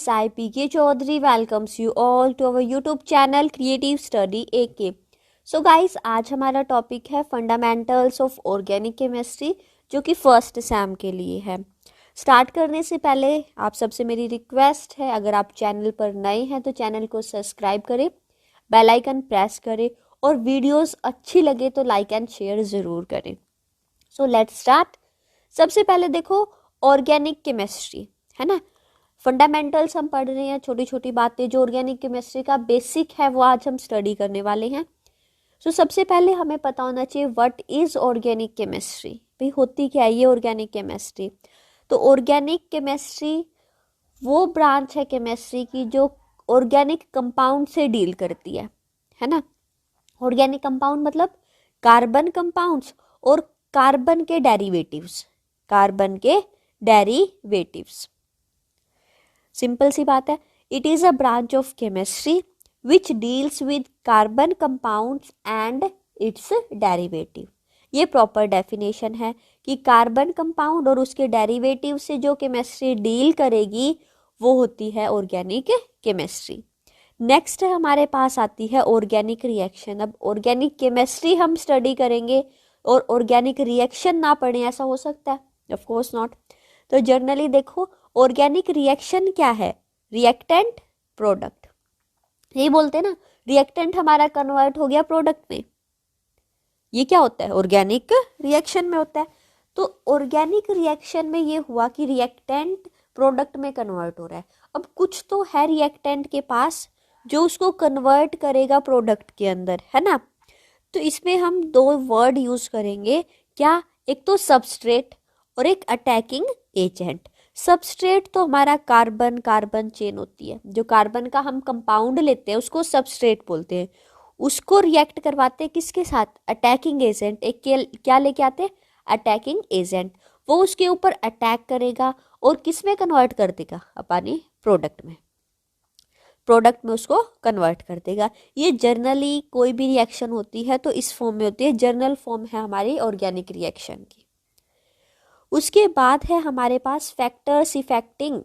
guys, I PK Chaudhary welcomes you all to our YouTube channel Creative Study AK. So guys, आज हमारा topic है fundamentals of organic chemistry जो कि first sem के लिए है। स्टार्ट करने से पहले आप सबसे मेरी रिक्वेस्ट है, अगर आप चैनल पर नए हैं तो चैनल को सब्सक्राइब करें, बेल आइकन प्रेस करें और वीडियोस अच्छी लगे तो लाइक एंड शेयर ज़रूर करें। So let's start. सबसे पहले देखो ऑर्गेनिक केमिस्ट्री है ना, फंडामेंटल्स हम पढ़ रहे हैं, छोटी छोटी बातें जो ऑर्गेनिक केमिस्ट्री का बेसिक है वो आज हम स्टडी करने वाले हैं। सो सबसे पहले हमें पता होना चाहिए व्हाट इज ऑर्गेनिक केमिस्ट्री, भाई होती क्या है ये ऑर्गेनिक केमिस्ट्री। तो ऑर्गेनिक केमिस्ट्री वो ब्रांच है केमिस्ट्री की जो ऑर्गेनिक कंपाउंड से डील करती है ना। ऑर्गेनिक कंपाउंड मतलब कार्बन कंपाउंड्स और कार्बन के डेरिवेटिव्स। सिंपल सी बात है, it is a branch of chemistry which deals with carbon compounds and it's derivative. ये प्रॉपर डेफिनेशन है कि कार्बन कंपाउंड और उसके डेरिवेटिव से जो केमिस्ट्री डील करेगी वो होती है ऑर्गेनिक केमिस्ट्री। नेक्स्ट है हमारे पास आती है ऑर्गेनिक रिएक्शन। अब ऑर्गेनिक केमिस्ट्री हम स्टडी करेंगे और ऑर्गेनिक रिएक्शन ना पढ़ें, ऐसा हो सकता है? Of course not. तो जनरली देखो ऑर्गेनिक रिएक्शन क्या है, रिएक्टेंट प्रोडक्ट, यही बोलते हैं ना, रिएक्टेंट हमारा कन्वर्ट हो गया प्रोडक्ट में। ये क्या होता है, ऑर्गेनिक रिएक्शन में होता है। तो ऑर्गेनिक रिएक्शन में ये हुआ कि रिएक्टेंट प्रोडक्ट में कन्वर्ट हो रहा है। अब कुछ तो है रिएक्टेंट के पास जो उसको कन्वर्ट करेगा प्रोडक्ट के अंदर, है ना। तो इसमें हम दो वर्ड यूज करेंगे, क्या, एक तो सबस्ट्रेट और एक अटैकिंग एजेंट। सबस्ट्रेट तो हमारा कार्बन चेन होती है, जो कार्बन का हम कंपाउंड लेते हैं उसको सबस्ट्रेट बोलते हैं। उसको रिएक्ट करवाते हैं किसके साथ, अटैकिंग एजेंट। एक क्या लेके आते हैं, अटैकिंग एजेंट। वो उसके ऊपर अटैक करेगा और किस में कन्वर्ट कर देगा, अपने प्रोडक्ट में उसको कन्वर्ट कर देगा। ये जर्नली कोई भी रिएक्शन होती है तो इस फॉर्म में होती है, जर्नल फॉर्म है हमारी ऑर्गेनिक रिएक्शन की। उसके बाद है हमारे पास फैक्टर्स इफेक्टिंग,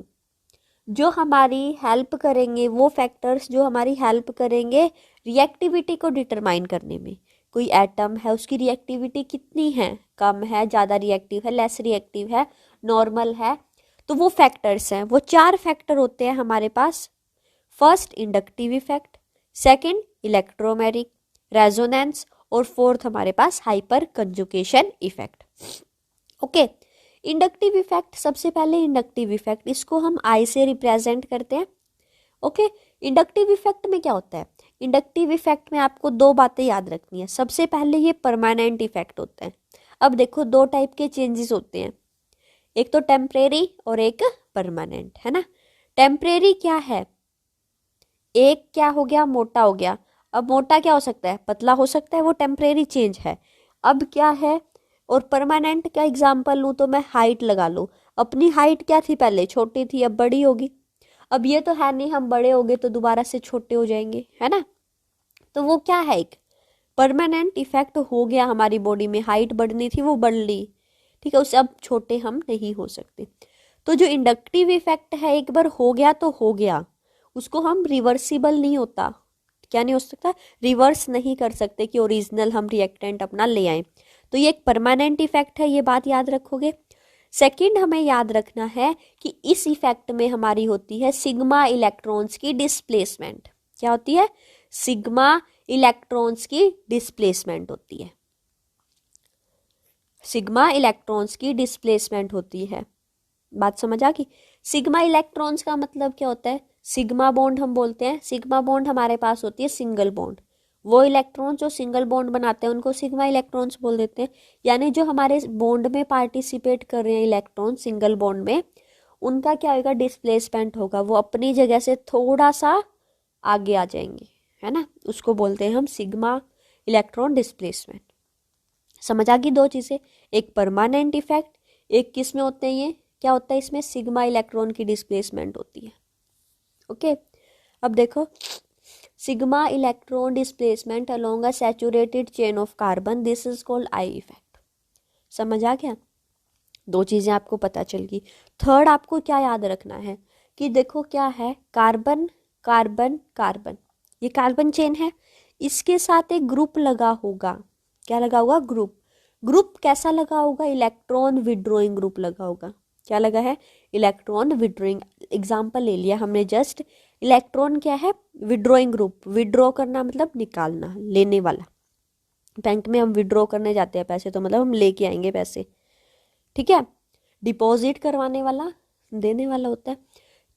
जो हमारी हेल्प करेंगे, वो फैक्टर्स जो हमारी हेल्प करेंगे रिएक्टिविटी को डिटरमाइन करने में। कोई एटम है, उसकी रिएक्टिविटी कितनी है, कम है, ज़्यादा रिएक्टिव है, लेस रिएक्टिव है, नॉर्मल है, तो वो फैक्टर्स हैं। वो 4 फैक्टर होते हैं हमारे पास। First inductive effect, second electromeric resonance और फोर्थ हमारे पास hyper conjugation effect. Okay, inductive effect, सबसे पहले इंडक्टिव इफेक्ट, इसको हम आई से रिप्रेजेंट करते हैं। ओके, इंडक्टिव इफेक्ट में क्या होता है, इंडक्टिव इफेक्ट में आपको 2 बातें याद रखनी है। सबसे पहले ये परमानेंट इफेक्ट होता है। अब देखो 2 टाइप के चेंजेस होते हैं, एक तो टेम्परेरी और एक परमानेंट, है ना। टेम्परेरी क्या है, एक क्या हो गया, मोटा हो गया। अब मोटा क्या हो सकता है, पतला हो सकता है, वो टेम्परेरी चेंज है। अब क्या है, और परमानेंट का एग्जांपल लूँ तो मैं हाइट लगा लूँ, अपनी हाइट क्या थी, पहले छोटी थी अब बड़ी होगी। अब ये तो है नहीं हम बड़े हो गए तो दोबारा से छोटे हो जाएंगे, है ना। तो वो क्या है, एक परमानेंट इफेक्ट हो गया हमारी बॉडी में, हाइट बढ़नी थी वो बढ़ ली, ठीक है, उससे अब छोटे हम नहीं हो सकते। तो जो इंडक्टिव इफेक्ट है एक बार हो गया तो हो गया, उसको हम रिवर्सिबल नहीं होता, क्या नहीं हो सकता, रिवर्स नहीं कर सकते कि ओरिजिनल हम रिएक्टेंट अपना ले आए। तो ये एक परमानेंट इफेक्ट है, ये बात याद रखोगे। सेकंड हमें याद रखना है कि इस इफेक्ट में हमारी होती है सिग्मा इलेक्ट्रॉन्स की डिस्प्लेसमेंट। क्या होती है, सिग्मा इलेक्ट्रॉन्स की डिस्प्लेसमेंट होती है, सिग्मा इलेक्ट्रॉन्स की डिस्प्लेसमेंट होती है। बात समझ आ गई। सिग्मा इलेक्ट्रॉन्स का मतलब क्या होता है, सिग्मा बॉन्ड हम बोलते हैं, सिग्मा बॉन्ड हमारे पास होती है सिंगल बॉन्ड, वो इलेक्ट्रॉन जो सिंगल बॉन्ड बनाते हैं उनको सिग्मा इलेक्ट्रॉन्स बोल देते हैं। यानी जो हमारे बॉन्ड में पार्टिसिपेट कर रहे हैं इलेक्ट्रॉन सिंगल बॉन्ड में, उनका क्या होगा, डिस्प्लेसमेंट होगा, वो अपनी जगह से थोड़ा सा आगे आ जाएंगे, है ना, उसको बोलते हैं हम सिग्मा इलेक्ट्रॉन डिस्प्लेसमेंट। समझ आ गई 2 चीज़ें, एक परमानेंट इफेक्ट, एक किस में होते हैं, ये क्या होता है, इसमें सिग्मा इलेक्ट्रॉन की डिस्प्लेसमेंट होती है। ओके, अब देखो sigma electron displacement along a saturated chain of carbon, this is called I effect. समझ आ गया, 2 चीज़ें आपको पता चल गई। थर्ड आपको क्या याद रखना है कि देखो क्या है, कार्बन कार्बन कार्बन, ये कार्बन चेन है, इसके साथ एक ग्रुप लगा होगा। क्या लगा होगा? ग्रुप। ग्रुप कैसा लगा होगा? इलेक्ट्रॉन विड्रॉइंग ग्रुप लगा होगा। क्या लगा है? Electron withdrawing. एग्जाम्पल ले लिया हमने जस्ट। इलेक्ट्रॉन क्या है? Withdrawing group. विड्रॉ करना मतलब निकालना, लेने वाला। बैंक में हम विड्रॉ करने जाते हैं पैसे, तो मतलब हम लेके आएंगे पैसे, ठीक है। डिपॉजिट करवाने वाला देने वाला होता है,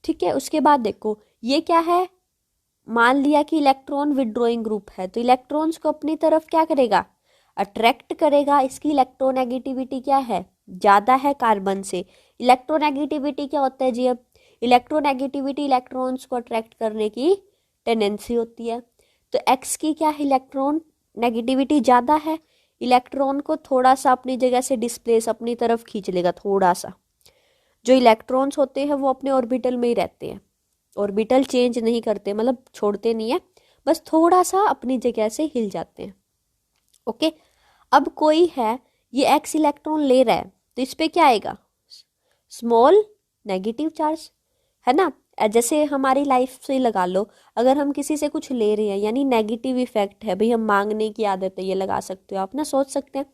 ठीक है। उसके बाद देखो ये क्या है, मान लिया कि इलेक्ट्रॉन विड्रॉइंग ग्रुप है, तो इलेक्ट्रॉन्स को अपनी तरफ क्या करेगा? अट्रैक्ट करेगा। इसकी इलेक्ट्रोनेगेटिविटी क्या है? ज़्यादा है कार्बन से। इलेक्ट्रोनेगेटिविटी क्या होता है जी? अब इलेक्ट्रोनेगेटिविटी इलेक्ट्रॉन्स को अट्रैक्ट करने की टेंडेंसी होती है। तो एक्स की क्या है? इलेक्ट्रॉन नेगेटिविटी ज़्यादा है, इलेक्ट्रॉन को थोड़ा सा अपनी जगह से डिस्प्लेस, अपनी तरफ खींच लेगा थोड़ा सा। जो इलेक्ट्रॉन्स होते हैं वो अपने ऑर्बिटल में ही रहते हैं, ऑर्बिटल चेंज नहीं करते, मतलब छोड़ते नहीं है, बस थोड़ा सा अपनी जगह से हिल जाते हैं। ओके, अब कोई है, ये एक्स इलेक्ट्रॉन ले रहा है, तो इस पे क्या आएगा? स्मॉल नेगेटिव चार्ज, है ना। जैसे हमारी लाइफ से लगा लो, अगर हम किसी से कुछ ले रहे हैं, यानी नेगेटिव इफेक्ट है भाई, हम मांगने की आदत है, ये लगा सकते हो आप ना, सोच सकते हैं।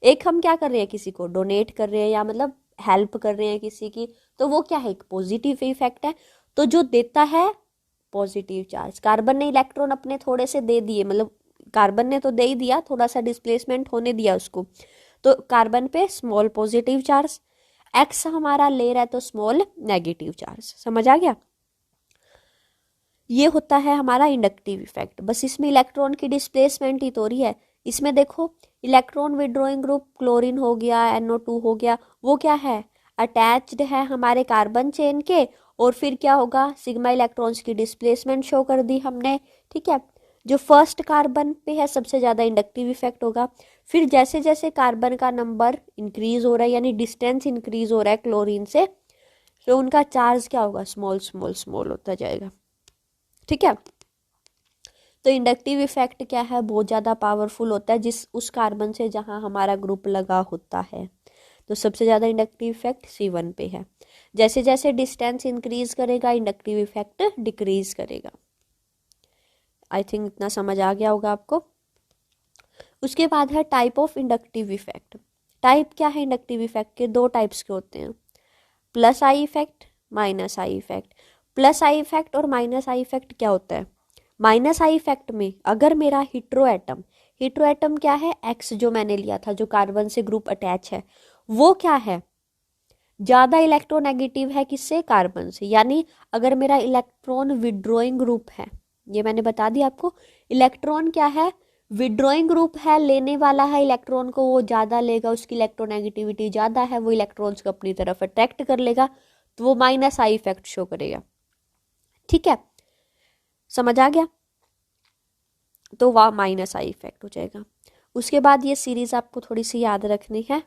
एक हम क्या कर रहे हैं, किसी को डोनेट कर रहे हैं, या मतलब हेल्प कर रहे हैं किसी की, तो वो क्या है? एक पॉजिटिव इफेक्ट है। तो जो देता है पॉजिटिव चार्ज, कार्बन ने इलेक्ट्रॉन अपने थोड़े से दे दिए, मतलब कार्बन ने तो दे ही दिया, थोड़ा सा डिस्प्लेसमेंट होने दिया उसको, तो कार्बन पे स्मॉल पॉजिटिव चार्ज। एक्स हमारा ले रहा है तो स्मॉल नेगेटिव चार्ज। समझ आ गया? ये होता है हमारा इंडक्टिव इफेक्ट। बस इसमें इलेक्ट्रॉन की डिस्प्लेसमेंट ही तो रही है। इसमें देखो इलेक्ट्रॉन विड्रॉइंग ग्रुप क्लोरीन हो गया, NO2 हो गया, वो क्या है? अटैच्ड है हमारे कार्बन चेन के, और फिर क्या होगा? सिग्मा इलेक्ट्रॉन्स की डिस्प्लेसमेंट शो कर दी हमने, ठीक है। जो फर्स्ट कार्बन पे है सबसे ज़्यादा इंडक्टिव इफेक्ट होगा। फिर जैसे जैसे कार्बन का नंबर इंक्रीज हो रहा है, यानी डिस्टेंस इंक्रीज हो रहा है क्लोरीन से, तो उनका चार्ज क्या होगा? स्मॉल स्मॉल स्मॉल होता जाएगा, ठीक है। तो इंडक्टिव इफेक्ट क्या है? बहुत ज़्यादा पावरफुल होता है जिस उस कार्बन से जहाँ हमारा ग्रुप लगा होता है। तो सबसे ज़्यादा इंडक्टिव इफेक्ट C1 पे है। जैसे जैसे डिस्टेंस इंक्रीज करेगा, इंडक्टिव इफेक्ट डिक्रीज करेगा। आई थिंक इतना समझ आ गया होगा आपको। उसके बाद है type of inductive effect. Type क्या है इंडक्टिव इफेक्ट के? दो टाइप्स के होते हैं, plus I effect, minus I effect. Plus I effect और माइनस आई इफेक्ट क्या होता है? माइनस आई इफेक्ट में अगर मेरा हीट्रो एटम क्या है? एक्स जो मैंने लिया था, जो कार्बन से ग्रुप अटैच है, वो क्या है? ज़्यादा इलेक्ट्रोनेगेटिव है किससे? कार्बन से। यानी अगर मेरा इलेक्ट्रॉन विड्रॉइंग ग्रुप है, ये मैंने बता दिया आपको, इलेक्ट्रॉन क्या है? विड्रॉइंग ग्रुप है, लेने वाला है इलेक्ट्रॉन को, वो ज़्यादा लेगा, उसकी इलेक्ट्रोनेगेटिविटी ज़्यादा है, वो इलेक्ट्रॉन्स को अपनी तरफ अट्रैक्ट कर लेगा, तो वो माइनस आई इफेक्ट शो करेगा, ठीक है। समझ आ गया? तो वह माइनस आई इफेक्ट हो जाएगा। उसके बाद ये सीरीज आपको थोड़ी सी याद रखनी है।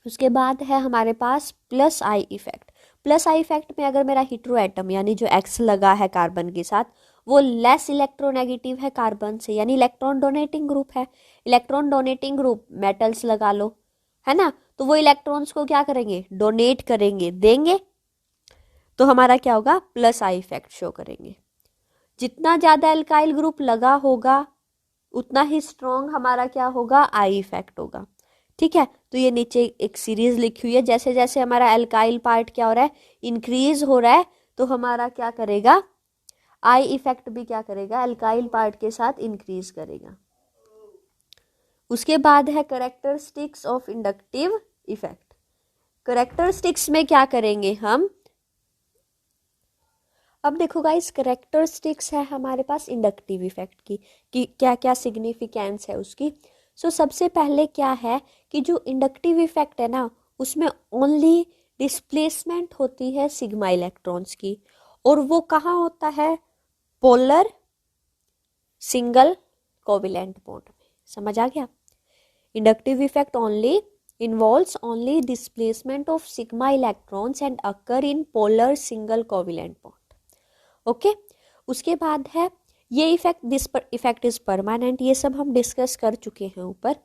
उसके बाद है हमारे पास plus I effect. Plus I effect में अगर मेरा हीट्रो एटम, यानी जो एक्स लगा है कार्बन के साथ, वो लेस इलेक्ट्रोनेगेटिव है कार्बन से, यानी इलेक्ट्रॉन डोनेटिंग ग्रुप है। इलेक्ट्रॉन डोनेटिंग ग्रुप, मेटल्स लगा लो, है ना, तो वो इलेक्ट्रॉन्स को क्या करेंगे? डोनेट करेंगे, देंगे, तो हमारा क्या होगा? प्लस आई इफेक्ट शो करेंगे। जितना ज़्यादा एल्काइल ग्रुप लगा होगा उतना ही स्ट्रॉन्ग हमारा क्या होगा? आई इफेक्ट होगा, ठीक है। तो ये नीचे एक सीरीज लिखी हुई है, जैसे जैसे हमारा एल्काइल पार्ट क्या हो रहा है? इंक्रीज हो रहा है, तो हमारा क्या करेगा? आई इफेक्ट भी क्या करेगा? एल्काइल पार्ट के साथ इंक्रीज करेगा। उसके बाद है characteristics of inductive effect. Characteristics में क्या करेंगे हम? अब देखो गाइस, कैरेक्टरिस्टिक्स है हमारे पास इंडक्टिव इफेक्ट की, कि क्या क्या सिग्निफिकेंस है उसकी। सबसे पहले क्या है कि जो इंडक्टिव इफेक्ट है ना, उसमें ओनली डिस्प्लेसमेंट होती है सिग्मा इलेक्ट्रॉन्स की, और वो कहाँ होता है? पोलर सिंगल कोवेलेंट बॉन्ड में। समझ आ गया? Inductive effect only involves only displacement of sigma electrons and occur in polar single covalent bond. Okay उसके बाद है ये effect, this effect is permanent, ये सब हम डिस्कस कर चुके हैं ऊपर।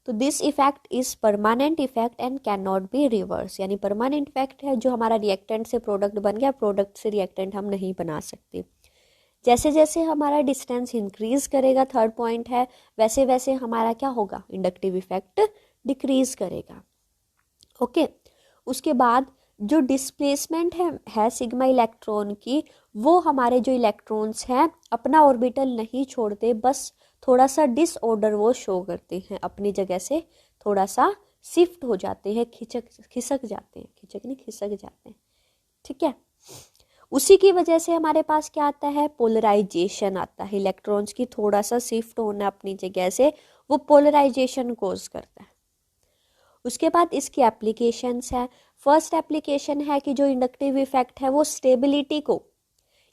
तो this effect is permanent effect and can not be reverse, यानी परमानेंट इफेक्ट है, जो हमारा रिएक्टेंट से प्रोडक्ट बन गया, प्रोडक्ट से रिएक्टेंट हम नहीं बना सकते। जैसे जैसे हमारा डिस्टेंस इंक्रीज करेगा, थर्ड पॉइंट है, वैसे वैसे हमारा क्या होगा, इंडक्टिव इफेक्ट डिक्रीज करेगा। ओके, उसके बाद जो डिस्प्लेसमेंट है सिग्मा इलेक्ट्रॉन की, वो हमारे जो इलेक्ट्रॉन्स हैं अपना ऑर्बिटल नहीं छोड़ते, बस थोड़ा सा डिसऑर्डर वो शो करते हैं, अपनी जगह से थोड़ा सा शिफ्ट हो जाते हैं, खिसक जाते हैं। ठीक है, उसी की वजह से हमारे पास क्या आता है, पोलराइजेशन आता है। इलेक्ट्रॉन्स की थोड़ा सा शिफ्ट होना अपनी जगह से, वो पोलराइजेशन कोज करता है। उसके बाद इसकी एप्लीकेशंस है। फर्स्ट एप्लीकेशन है कि जो इंडक्टिव इफेक्ट है वो स्टेबिलिटी को,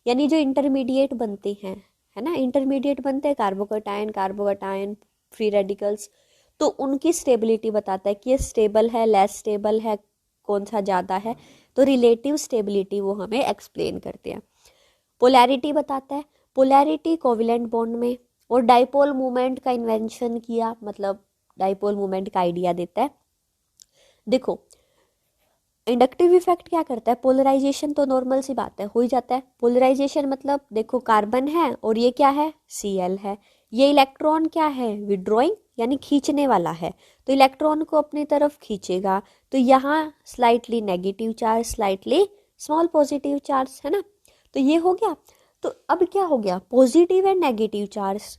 यानी जो इंटरमीडिएट बनते हैं, है ना, इंटरमीडिएट बनते हैं कार्बोकैटायन फ्री रेडिकल्स, तो उनकी स्टेबिलिटी बताता है कि ये स्टेबल है, लेस स्टेबल है, कौन सा ज़्यादा है, तो रिलेटिव स्टेबिलिटी वो हमें एक्सप्लेन करते हैं। पोलैरिटी बताता है, पोलैरिटी कोवेलेंट बॉन्ड में, और डाइपोल मूवमेंट का इन्वेंशन किया, मतलब डाइपोल मूवमेंट का आइडिया देता है। देखो इंडक्टिव इफेक्ट क्या करता है, पोलराइजेशन तो नॉर्मल सी बात है, हो ही जाता है। पोलराइजेशन मतलब देखो कार्बन है और ये क्या है, Cl है, ये इलेक्ट्रॉन क्या है, विड्रॉइंग यानी खींचने वाला है, तो इलेक्ट्रॉन को अपनी तरफ खींचेगा, तो यहाँ slightly negative charge, slightly small positive charge, है ना, तो ये हो गया। तो अब क्या हो गया, positive and negative charge.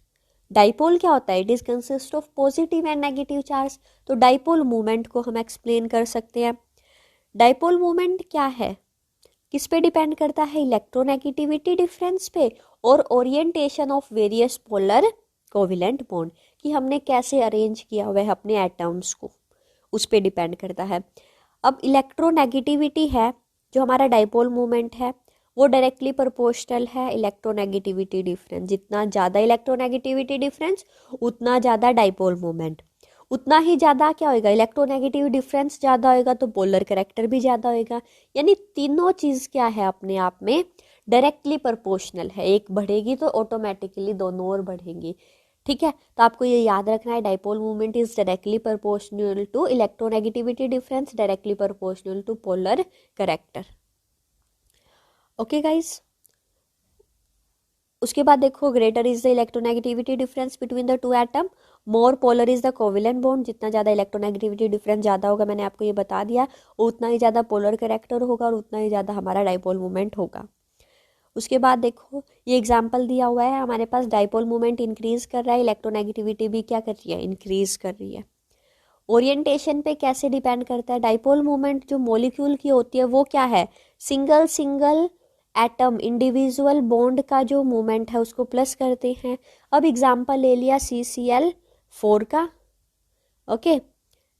Dipole क्या होता है, it is consist of positive and negative charge, तो डाइपोल मूवमेंट को हम एक्सप्लेन कर सकते हैं। डाइपोल मूवमेंट क्या है, किस पे डिपेंड करता है, इलेक्ट्रोनेगेटिविटी डिफरेंस पे और orientation of various polar covalent bond, कि हमने कैसे अरेंज किया हुआ है अपने एटम्स को, उस पे डिपेंड करता है। अब इलेक्ट्रोनेगेटिविटी है, जो हमारा डाइपोल मूवमेंट है, वो डायरेक्टली प्रोपोर्शनल है इलेक्ट्रोनेगेटिविटी डिफरेंस। जितना ज़्यादा इलेक्ट्रोनेगेटिविटी डिफरेंस उतना ज़्यादा डाइपोल मूवमेंट, उतना ही ज़्यादा क्या होएगा, इलेक्ट्रोनेगेटिव डिफरेंस ज़्यादा होएगा तो पोलर कैरेक्टर भी ज़्यादा होएगा। यानी तीनों चीज़ क्या है अपने आप में डायरेक्टली प्रोपोर्शनल है, एक बढ़ेगी तो ऑटोमेटिकली दोनों और बढ़ेंगी। ठीक है, तो आपको ये याद रखना है, dipole movement is directly proportional to electronegativity difference, directly proportional to polar character. Okay guys, उसके बाद देखो greater is the electronegativity difference between the two atom, more polar is the covalent bond. जितना ज़्यादा इलेक्ट्रोनेगेटिविटी डिफरेंस ज़्यादा होगा, मैंने आपको ये बता दिया, उतना ही ज़्यादा पोलर कैरेक्टर होगा और उतना ही ज़्यादा हमारा डाइपोल मूवमेंट होगा। उसके बाद देखो ये एग्जाम्पल दिया हुआ है, हमारे पास डाइपोल मूवमेंट इंक्रीज कर रहा है, इलेक्ट्रोनेगेटिविटी भी क्या कर रही है, इंक्रीज कर रही है। ओरिएंटेशन पे कैसे डिपेंड करता है, डाइपोल मूवमेंट जो मॉलिक्यूल की होती है वो क्या है, single single atom individual bond का जो मूवमेंट है उसको प्लस करते हैं। अब एग्जाम्पल ले लिया CCl4 का, ओके,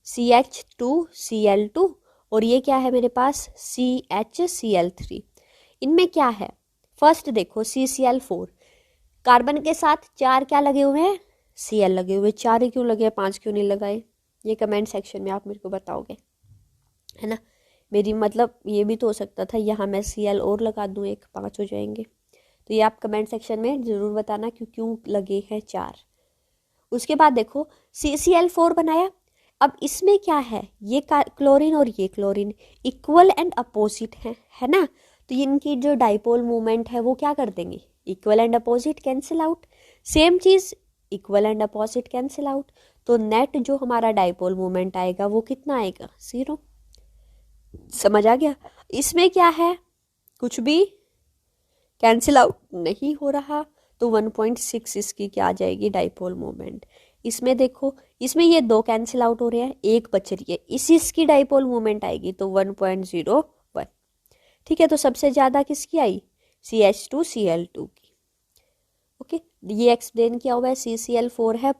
CH2Cl2, और ये क्या है मेरे पास CHCl3। इनमें क्या है, फर्स्ट देखो CCl4, कार्बन के साथ 4 क्या लगे हुए हैं, Cl लगे हुए, 4 ही क्यों लगे, 5 क्यों नहीं लगाए, ये कमेंट सेक्शन में आप मेरे को बताओगे, है ना। मेरी मतलब ये भी तो हो सकता था यहाँ मैं Cl और लगा दूँ, एक 5 हो जाएंगे, तो ये आप कमेंट सेक्शन में ज़रूर बताना क्यों लगे हैं 4। उसके बाद देखो CCl4 बनाया, अब इसमें क्या है, ये क्लोरीन और ये क्लोरीन इक्वल एंड अपोजिट है ना, तो इनकी जो डाइपोल मूवमेंट है वो क्या कर देंगे, equal and opposite cancel out, same cheese equal and opposite cancel out, तो नेट जो हमारा डाइपोल मूवमेंट आएगा वो कितना आएगा, 0। समझ आ गया, इसमें क्या है, कुछ भी कैंसिल आउट नहीं हो रहा, तो 1.6 इसकी क्या आ जाएगी, डाइपोल मूवमेंट। इसमें देखो, इसमें ये 2 कैंसिल आउट हो रहे हैं, एक बच रही है, इसकी डाइपोल मूवमेंट आएगी तो 1.01। ठीक है, तो सबसे ज़्यादा किसकी आई, CH2Cl2 की। ओके, ये एक्सप्लेन किया हुआ है। CCl4 है,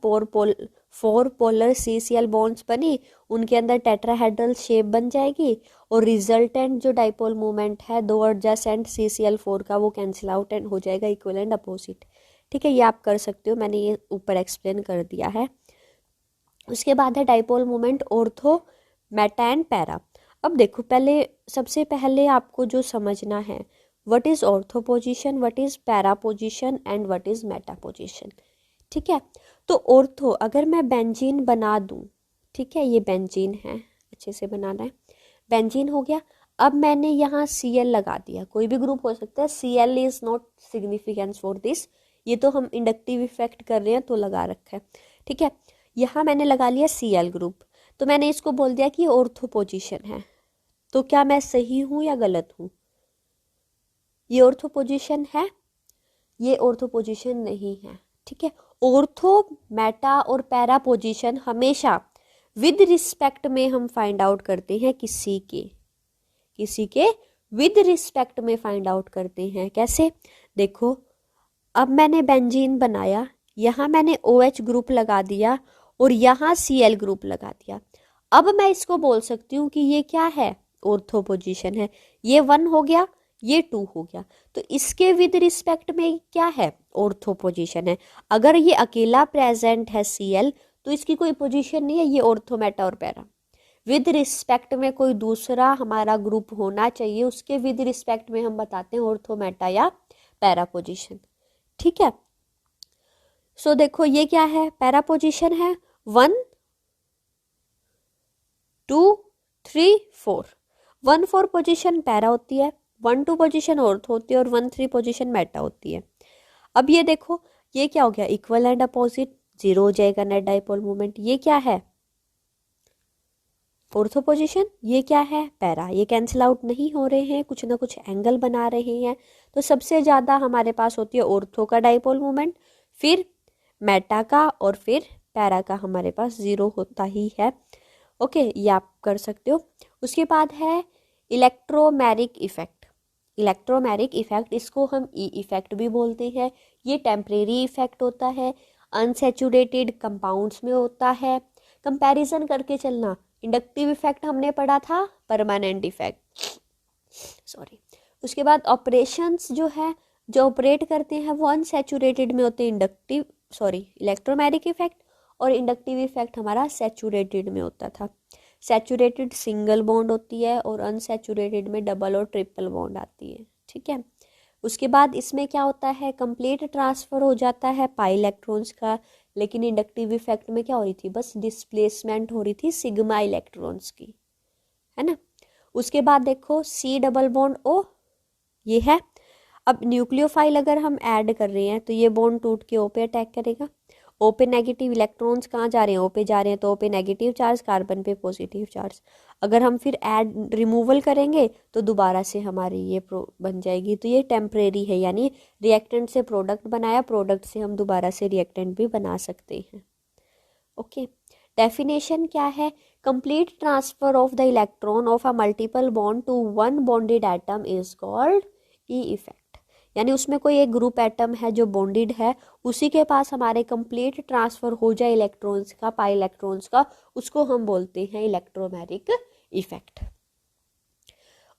4 पोलर CCl बॉन्ड्स बनी, उनके अंदर टेट्राहेड्रल शेप बन जाएगी, और रिजल्टेंट जो डाइपोल मूवमेंट है 2 एडजेसेंट CCl4 का वो कैंसिल आउट एंड हो जाएगा इक्वल एंड अपोजिट। ठीक है, ये आप कर सकते हो, मैंने ये ऊपर एक्सप्लेन कर दिया है। उसके बाद है dipole movement ortho, Meta and para. अब देखो सबसे पहले आपको जो समझना है, what is ortho position, what is para position and what is Meta position. ठीक है, तो ऑर्थो अगर मैं बेंजीन बना दूं, ठीक है, ये बेंजीन है, अच्छे से बनाना है। बेंजीन हो गया। अब मैंने यहाँ Cl लगा दिया, कोई भी ग्रुप हो सकता है, Cl is not significance for this, ये तो हम इंडक्टिव इफेक्ट कर रहे हैं तो लगा रखा है। ठीक है, यहाँ मैंने लगा लिया Cl ग्रुप, तो मैंने इसको बोल दिया कि ऑर्थो पोजीशन है। तो क्या मैं सही हूँ या गलत हूँ? ये ऑर्थो पोजीशन है, ये ऑर्थो पोजीशन नहीं है। ठीक है, ऑर्थो, मेटा और पैरा पोजीशन हमेशा विद रिस्पेक्ट में हम फाइंड आउट करते हैं किसी के विद रिस्पेक्ट में फाइंड आउट करते हैं। कैसे? देखो, अब मैंने बेंजीन बनाया, यहाँ मैंने OH ग्रुप लगा दिया और यहाँ Cl ग्रुप लगा दिया। अब मैं इसको बोल सकती हूँ कि ये क्या है? ऑर्थो पोजीशन है। ये 1 हो गया, ये 2 हो गया, तो इसके विद रिस्पेक्ट में क्या है? ऑर्थो पोजीशन है। अगर ये अकेला प्रेजेंट है Cl, तो इसकी कोई पोजीशन नहीं है, ये ऑर्थो, मेटा और पैरा। विद रिस्पेक्ट में कोई दूसरा हमारा ग्रुप होना चाहिए, उसके विद रिस्पेक्ट में हम बताते हैं ऑर्थो, मेटा या पैरा पोजीशन। ठीक है, सो देखो ये क्या है? पैरा पोजीशन है 1 2 3 4। 1 4 पोजीशन पैरा होती है, 1 2 पोजीशन ऑर्थो होती है और 1 3 पोजीशन मेटा होती है। अब ये देखो, ये क्या हो गया? इक्वल एंड अपोजिट, 0 हो जाएगा नेट डाइपोल मोमेंट। ये क्या है? Ortho position. ये क्या है? पैरा। ये कैंसिल आउट नहीं हो रहे हैं, कुछ ना कुछ एंगल बना रहे हैं, तो सबसे ज़्यादा हमारे पास होती है ऑर्थो का डाइपोल मोमेंट, फिर मेटा का, और फिर पैरा का हमारे पास 0 होता ही है। ओके, ये आप कर सकते हो। उसके बाद है इलेक्ट्रोमैरिक इफेक्ट। इलेक्ट्रोमैरिक इफेक्ट, इसको हम ई इफेक्ट भी बोलते हैं। ये टेम्परेरी इफेक्ट होता है, अनसैचुरेटेड कंपाउंड्स में होता है। कंपैरिजन करके चलना, इंडक्टिव इफेक्ट हमने पढ़ा था, परमानेंट इफेक्ट, सॉरी। उसके बाद ऑपरेशंस जो है, जो ऑपरेट करते हैं वो अनसैचुरेटेड में होते हैं, इंडक्टिव सॉरी इलेक्ट्रोमैरिक इफेक्ट, और इंडक्टिव इफेक्ट हमारा सैचुरेटेड में होता था। सैचुरेटेड सिंगल बॉन्ड होती है और अनसैचुरेटेड में डबल और ट्रिपल बॉन्ड आती है। ठीक है, उसके बाद इसमें क्या होता है? कंप्लीट ट्रांसफर हो जाता है पाई इलेक्ट्रॉन्स का, लेकिन इंडक्टिव इफेक्ट में क्या हो रही थी? बस डिस्प्लेसमेंट हो रही थी सिग्मा इलेक्ट्रॉन्स की, है ना। उसके बाद देखो C डबल बॉन्ड O, ये है। अब न्यूक्लियोफाइल अगर हम ऐड कर रहे हैं तो ये बॉन्ड टूट के O पे अटैक करेगा। O पे नेगेटिव इलेक्ट्रॉन्स कहाँ जा रहे हैं? O पे जा रहे हैं, तो O पे नेगेटिव चार्ज, कार्बन पे पॉजिटिव चार्ज। अगर हम फिर ऐड रिमूवल करेंगे तो दोबारा से हमारी ये बन जाएगी। तो ये टेम्परेरी है, यानी रिएक्टेंट से प्रोडक्ट बनाया, प्रोडक्ट से हम दोबारा से रिएक्टेंट भी बना सकते हैं। ओके, डेफिनेशन क्या है? Complete transfer of the electron of a multiple bond to one bonded atom is called E effect. यानी उसमें कोई एक ग्रुप एटम है जो बॉन्डेड है, उसी के पास हमारे कंप्लीट ट्रांसफर हो जाए इलेक्ट्रॉन्स का, पाई इलेक्ट्रॉन्स का, उसको हम बोलते हैं इलेक्ट्रोमैरिक इफेक्ट।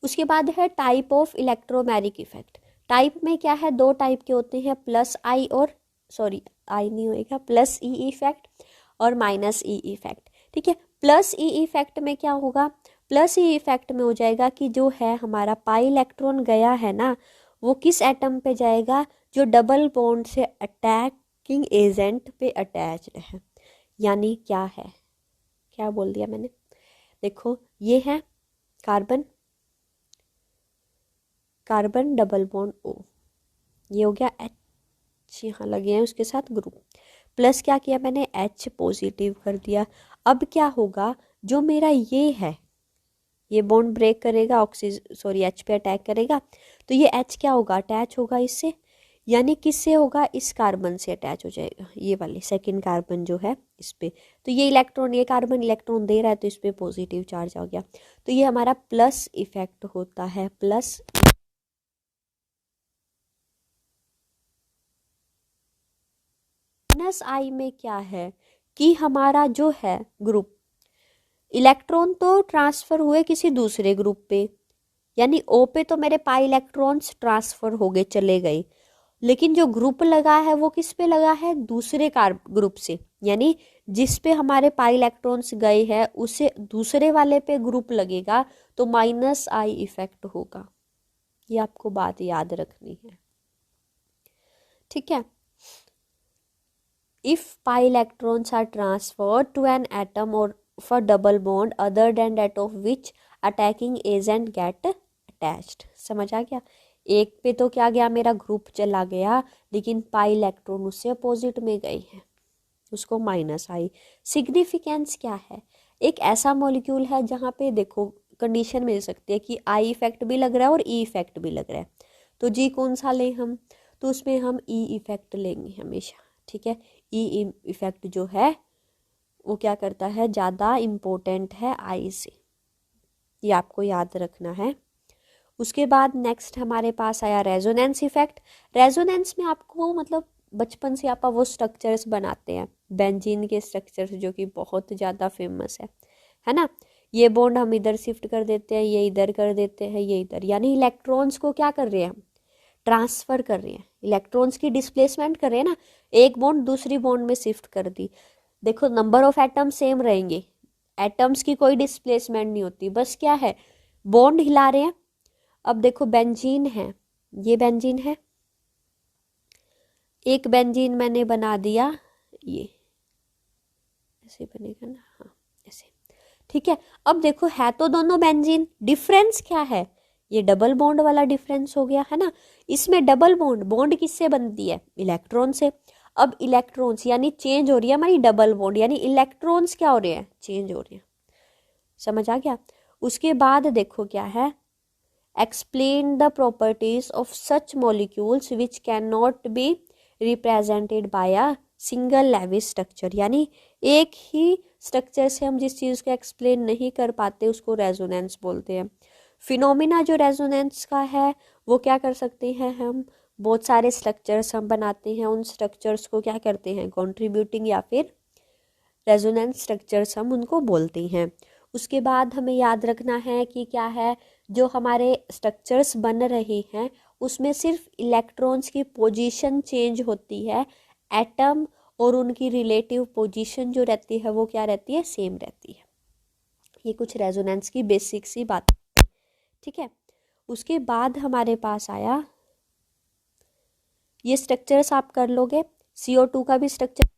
उसके बाद है type of electromeric effect. Type में क्या है? 2 टाइप के होते हैं, प्लस आई और सॉरी आई नहीं होएगा, प्लस ई इफेक्ट और माइनस ई इफेक्ट। ठीक है, प्लस ई इफेक्ट में क्या होगा? प्लस ई इफेक्ट में हो जाएगा कि जो है हमारा पाई इलेक्ट्रॉन गया है ना, वो किस एटम पे जाएगा? जो डबल बॉन्ड से अटैकिंग एजेंट पे अटैच्ड है। यानी क्या है? क्या बोल दिया मैंने? देखो, ये है carbon, carbon double bond O, ये हो गया H, यहाँ लगे हैं उसके साथ ग्रुप, प्लस क्या किया मैंने? H पॉजिटिव कर दिया। अब क्या होगा? जो मेरा ये है, ये बॉन्ड ब्रेक करेगा, H पे अटैक करेगा, तो ये H क्या होगा? अटैच होगा इससे, यानी किससे होगा? इस कार्बन से अटैच हो जाएगा, ये वाले सेकंड कार्बन जो है इस पे। तो ये इलेक्ट्रॉन, ये कार्बन इलेक्ट्रॉन दे रहा है, तो इस पे पॉजिटिव चार्ज आ गया, तो ये हमारा प्लस इफेक्ट होता है। प्लस माइनस आई में क्या है कि हमारा जो है ग्रुप, इलेक्ट्रॉन तो ट्रांसफर हुए किसी दूसरे ग्रुप पे, यानी O पे तो मेरे पाई इलेक्ट्रॉन्स ट्रांसफर हो गए, चले गए, लेकिन जो ग्रुप लगा है वो किस पे लगा है? दूसरे ग्रुप से, यानी जिस पे हमारे पाई इलेक्ट्रॉन्स गए हैं उसे दूसरे वाले पे ग्रुप लगेगा, तो माइनस आई इफेक्ट होगा। ये आपको बात याद रखनी है, ठीक है। If pi electrons are transferred to an atom or of a double bond other than that of which attacking agent get attached. समझ आ गया? एक पे तो क्या गया, मेरा ग्रुप चला गया, लेकिन पाई इलेक्ट्रॉन उससे अपोजिट में गए हैं, उसको माइनस आई। सिग्निफिकेंस क्या है? एक ऐसा मॉलिक्यूल है जहाँ पे देखो कंडीशन मिल सकती है कि आई इफेक्ट भी लग रहा है और ई इफेक्ट भी लग रहा है, तो जी कौन सा लें हम? तो उसमें हम ई इफेक्ट लेंगे हमेशा, ठीक है। ई इफेक्ट जो है वो क्या करता है, ज़्यादा इम्पोर्टेंट है आई से, ये आपको याद रखना है। उसके बाद नेक्स्ट हमारे पास आया रेजोनेंस इफेक्ट। रेजोनेंस में आपको मतलब बचपन से आप वो स्ट्रक्चर्स बनाते हैं, बेंजीन के स्ट्रक्चर्स जो कि बहुत ज़्यादा फेमस है ना। ये बॉन्ड हम इधर शिफ्ट कर देते हैं, ये इधर कर देते हैं, ये इधर, यानी इलेक्ट्रॉन्स को क्या कर रहे हैं हम, ट्रांसफर कर रहे हैं, इलेक्ट्रॉन्स की डिस्प्लेसमेंट कर रहे हैं ना। एक बॉन्ड दूसरी बॉन्ड में शिफ्ट कर दी, देखो नंबर ऑफ एटम्स सेम रहेंगे, एटम्स की कोई डिस्प्लेसमेंट नहीं होती, बस क्या है बॉन्ड हिला रहे हैं। अब देखो बेंजीन है, ये बेंजीन है, एक बेंजीन मैंने बना दिया, ये ऐसे बनेगा ना, हाँ ऐसे, ठीक है। अब देखो है तो दोनों बेंजीन, डिफरेंस क्या है, ये डबल बॉन्ड वाला डिफरेंस हो गया है ना। इसमें डबल बॉन्ड, बॉन्ड किससे बनती है, इलेक्ट्रॉन से। अब इलेक्ट्रॉन्स यानी चेंज हो रही है हमारी डबल बॉन्ड, यानी इलेक्ट्रॉन्स क्या हो रहे हैं, चेंज हो रहे हैं। समझ आ गया? उसके बाद देखो क्या है, explain the properties of such molecules which cannot be represented by a single Lewis structure, यानी एक ही स्ट्रक्चर से हम जिस चीज़ को एक्सप्लेन नहीं कर पाते उसको रेजोनेंस बोलते हैं। फिनोमिना जो रेजोनेंस का है वो क्या कर सकते हैं हम, बहुत सारे स्ट्रक्चर्स हम बनाते हैं, उन स्ट्रक्चर्स को क्या करते हैं, कॉन्ट्रीब्यूटिंग या फिर रेजोनेंस स्ट्रक्चर्स हम उनको बोलते हैं। उसके बाद हमें याद रखना है कि क्या है, जो हमारे स्ट्रक्चर्स बन रहे हैं उसमें सिर्फ इलेक्ट्रॉन्स की पोजीशन चेंज होती है, एटम और उनकी रिलेटिव पोजीशन जो रहती है वो क्या रहती है, सेम रहती है। ये कुछ रेजोनेंस की बेसिक सी बात, ठीक है। उसके बाद हमारे पास आया, ये स्ट्रक्चर्स आप कर लोगे, CO2 का भी स्ट्रक्चर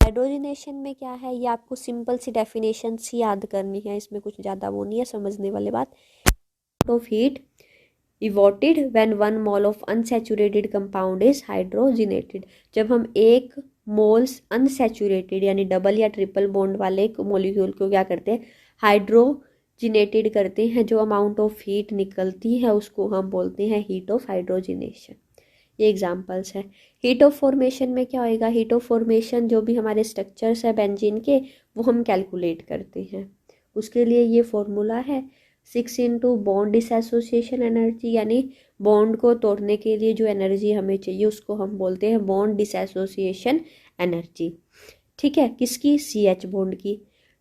हाइड्रोजनेशन में क्या है, ये आपको सिंपल सी डेफिनेशन सी याद करनी है, इसमें कुछ ज़्यादा वो नहीं है समझने वाली बात। Of heat evoted when 1 mole of unsaturated compound is hydrogenated, जब हम एक मोल्स अनसेचुरेटेड यानी डबल या ट्रिपल बॉन्ड वाले मॉलिक्यूल को क्या करते हैं, हाइड्रोजिनेटेड करते हैं, जो अमाउंट ऑफ हीट निकलती है उसको हम बोलते हैं हीट ऑफ हाइड्रोजिनेशन। ये एग्जांपल्स है। हीट ऑफ फॉर्मेशन में क्या होएगा, हीट ऑफ फॉर्मेशन जो भी हमारे स्ट्रक्चर्स है बेंजीन के वो हम कैलकुलेट करते हैं, उसके लिए ये फॉर्मूला है 6 इंटू बॉन्ड डिसएसोसिएशन एनर्जी, यानी बॉन्ड को तोड़ने के लिए जो एनर्जी हमें चाहिए उसको हम बोलते हैं बॉन्ड डिसएसोसिएशन एनर्जी, ठीक है, किसकी, CH बॉन्ड की।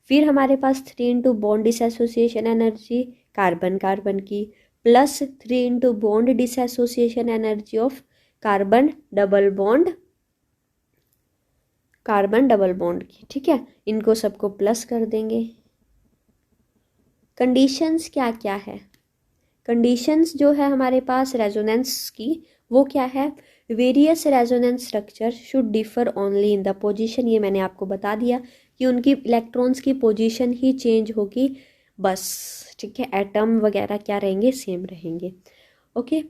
फिर हमारे पास 3 into bond dissociation energy carbon carbon की, plus 3 into bond dissociation energy of carbon double bond, carbon double bond की, ठीक है। इनको सबको प्लस कर देंगे। कंडीशंस क्या क्या है, कंडीशंस जो है हमारे पास रेजोनेंस की, वो क्या है, various resonance structure should differ only in the position, ये मैंने आपको बता दिया कि उनकी इलेक्ट्रॉन्स की पोजीशन ही चेंज होगी बस, ठीक है। एटम वगैरह क्या रहेंगे, सेम रहेंगे, okay.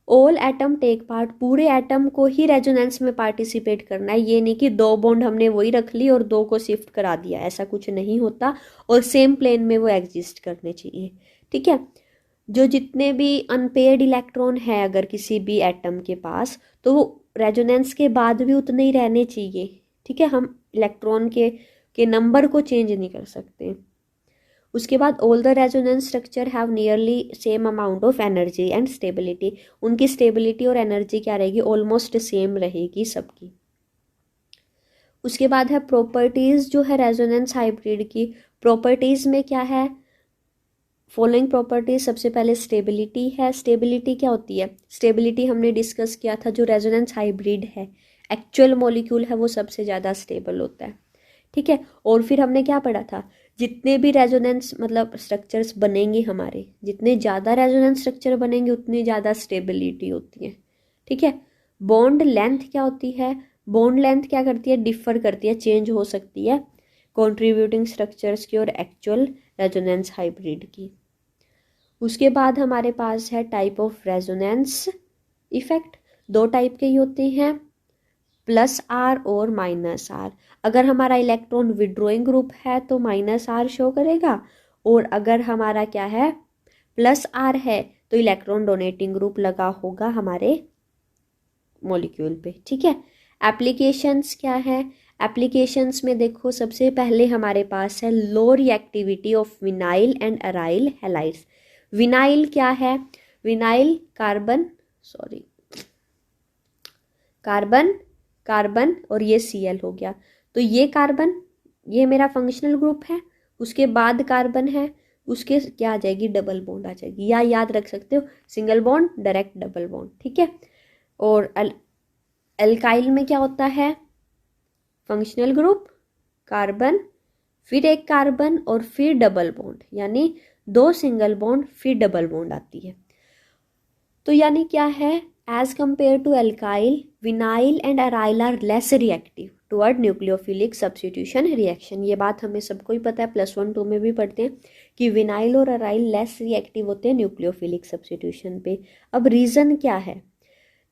All atom take part, पूरे एटम को ही रेजोनेंस में पार्टिसिपेट करना है, ये नहीं कि दो बॉन्ड हमने वही रख ली और दो को शिफ्ट करा दिया, ऐसा कुछ नहीं होता, और सेम प्लेन में वो एग्जिस्ट करने चाहिए, ठीक है। जो जितने भी अनपेयर्ड इलेक्ट्रॉन है अगर किसी भी एटम के पास, तो वो रेजोनेंस के बाद भी उतने ही रहने चाहिए, ठीक है। हम इलेक्ट्रॉन के नंबर को चेंज नहीं कर सकते। उसके बाद all the resonance structure have nearly same amount of energy and stability, उनकी स्टेबिलिटी और एनर्जी क्या रहेगी, ऑलमोस्ट सेम रहेगी सबकी। उसके बाद है प्रॉपर्टीज जो है रेजोनेंस हाइब्रिड की, प्रॉपर्टीज में क्या है, फॉलोइंग प्रॉपर्टीज, सबसे पहले स्टेबिलिटी है। स्टेबिलिटी क्या होती है, स्टेबिलिटी हमने डिस्कस किया था, जो रेजोनेंस हाइब्रिड है, एक्चुअल मॉलिक्यूल है, वो सबसे ज़्यादा स्टेबल होता है, ठीक है। और फिर हमने क्या पढ़ा था, जितने भी रेजोनेंस मतलब स्ट्रक्चर्स बनेंगे हमारे, जितने ज़्यादा रेजोनेंस स्ट्रक्चर बनेंगे उतनी ज़्यादा स्टेबिलिटी होती है, ठीक है। बॉन्ड लेंथ क्या होती है, बॉन्ड लेंथ क्या करती है, डिफर करती है, चेंज हो सकती है कॉन्ट्रीब्यूटिंग स्ट्रक्चर्स की और एक्चुअल रेजोनेंस हाइब्रिड की। उसके बाद हमारे पास है टाइप ऑफ रेजोनेंस इफेक्ट, दो टाइप के ही होते हैं, प्लस आर और माइनस आर। अगर हमारा इलेक्ट्रॉन विड्रॉइंग ग्रुप है तो माइनस आर शो करेगा, और अगर हमारा क्या है प्लस आर है तो इलेक्ट्रॉन डोनेटिंग ग्रुप लगा होगा हमारे मॉलिक्यूल पे, ठीक है। एप्लीकेशंस क्या है, एप्लीकेशंस में देखो सबसे पहले हमारे पास है लो reactivity of vinyl and aryl halides. Vinyl क्या है, vinyl carbon, sorry carbon, carbon और ये Cl हो गया, तो ये कार्बन, ये मेरा फंक्शनल ग्रुप है, उसके बाद कार्बन है, उसके क्या आ जाएगी, डबल बॉन्ड आ जाएगी, या याद रख सकते हो single bond direct double bond, ठीक है। और एल्काइल में क्या होता है, फंक्शनल ग्रुप, कार्बन, फिर एक कार्बन और फिर डबल बॉन्ड, यानी दो सिंगल बॉन्ड फिर डबल बॉन्ड आती है। तो यानी क्या है, as compare to alkyl, vinyl and aryl are less reactive toward nucleophilic substitution reaction. ये बात हमें सबको ही पता है, +1 2 में भी पढ़ते हैं कि विनाइल और अराइल लेस रिएक्टिव होते हैं न्यूक्लियोफिलिक सब्स्टिट्यूशन पे। अब रीज़न क्या है,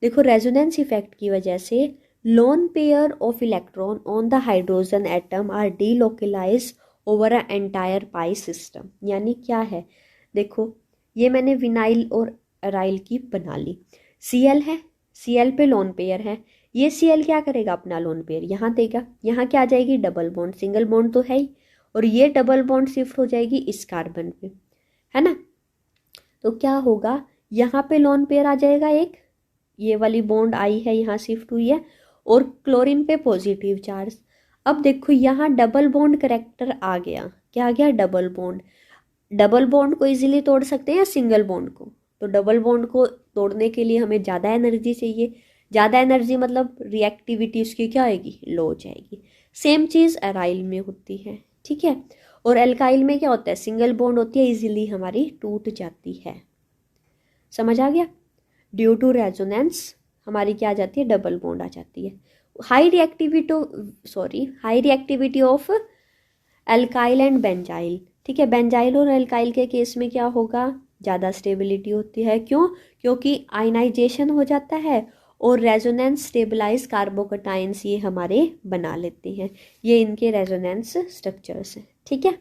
देखो रेजोनेंस इफेक्ट की वजह से lone pair of electron on the hydrogen atom are delocalize over a entire pi system. यानी क्या है, देखो ये मैंने विनाइल और अराइल की बना ली, Cl है, Cl पे लोन पेयर है, ये Cl क्या करेगा, अपना लोन पेयर यहाँ देगा, यहाँ क्या आ जाएगी, डबल बॉन्ड, सिंगल बॉन्ड तो है ही, और ये डबल बॉन्ड शिफ्ट हो जाएगी इस कार्बन पे, है ना। तो क्या होगा, यहाँ पे लोन पेयर आ जाएगा एक, ये वाली बॉन्ड आई है यहाँ शिफ्ट हुई है, और क्लोरीन पे पॉजिटिव चार्ज। अब देखो यहाँ डबल बॉन्ड करेक्टर आ गया, क्या आ गया, डबल बॉन्ड। डबल बॉन्ड को इजीली तोड़ सकते हैं या सिंगल बॉन्ड को, तो डबल बॉन्ड को तोड़ने के लिए हमें ज़्यादा एनर्जी चाहिए, ज़्यादा एनर्जी मतलब रिएक्टिविटी उसकी क्या आएगी, लो हो जाएगी। सेम चीज़ अराइल में होती है, ठीक है। और एल्काइल में क्या होता है, सिंगल बॉन्ड होती है, इजीली हमारी टूट जाती है, समझ आ गया। ड्यू टू रेजोनेंस हमारी क्या आ जाती है, डबल बॉन्ड आ जाती है। High reactivity of alkyl and benzyl, ठीक है। बेंजाइल और एल्काइल के केस में क्या होगा, ज़्यादा स्टेबिलिटी होती है, क्यों, क्योंकि आयनाइजेशन हो जाता है और रेजोनेंस स्टेबलाइज कार्बोकटाइंस ये हमारे बना लेते हैं, ये इनके रेजोनेंस स्ट्रक्चर्स हैं, ठीक है।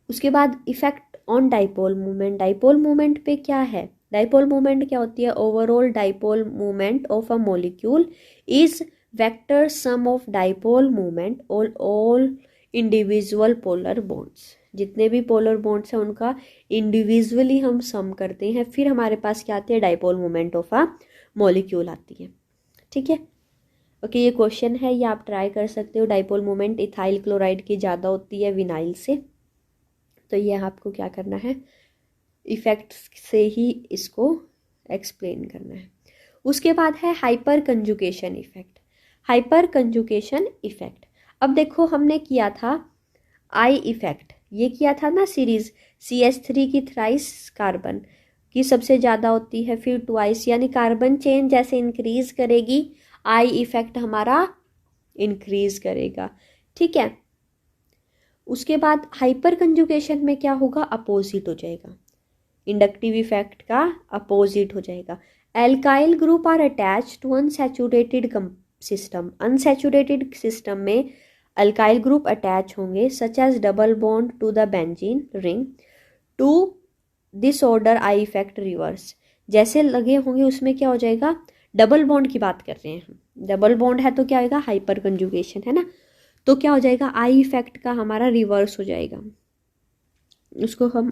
उसके बाद effect on dipole movement, dipole movement पे क्या है, डाइपोल मूवमेंट क्या होती है, overall dipole movement of a molecule is vector sum of dipole movement all individual polar bonds. जितने भी पोलर बॉन्ड्स हैं उनका इंडिविजुअली हम सम करते हैं, फिर हमारे पास क्या आती है, dipole movement of a molecule आती है, ठीक है। ओके, ये क्वेश्चन है, ये आप ट्राई कर सकते हो। डाइपोल मूवमेंट इथाइल क्लोराइड की ज़्यादा होती है विनाइल से, तो ये आपको क्या करना है, इफेक्ट्स से ही इसको एक्सप्लेन करना है। उसके बाद है hyper conjugation effect. Hyper conjugation effect, अब देखो हमने किया था आई इफेक्ट, ये किया था ना सीरीज, CH3 की थ्राइस कार्बन की सबसे ज़्यादा होती है, फिर ट्वाइस, यानी कार्बन चेन जैसे इंक्रीज करेगी आई इफेक्ट हमारा इंक्रीज करेगा। ठीक है, उसके बाद हाइपर कंजुगेशन में क्या होगा, अपोजिट हो जाएगा, इंडक्टिव इफेक्ट का अपोजिट हो जाएगा। Alkyl group are attach to unsaturated system, unsaturated system में अल्काइल ग्रुप अटैच होंगे such as double bond to the benzene ring to this order I effect reverse, जैसे लगे होंगे उसमें क्या हो जाएगा, डबल बॉन्ड की बात कर रहे हैं हम, डबल बॉन्ड है तो क्या होगा, हाइपर कंजुगेशन है ना, तो क्या हो जाएगा, आई इफेक्ट का हमारा रिवर्स हो जाएगा, उसको हम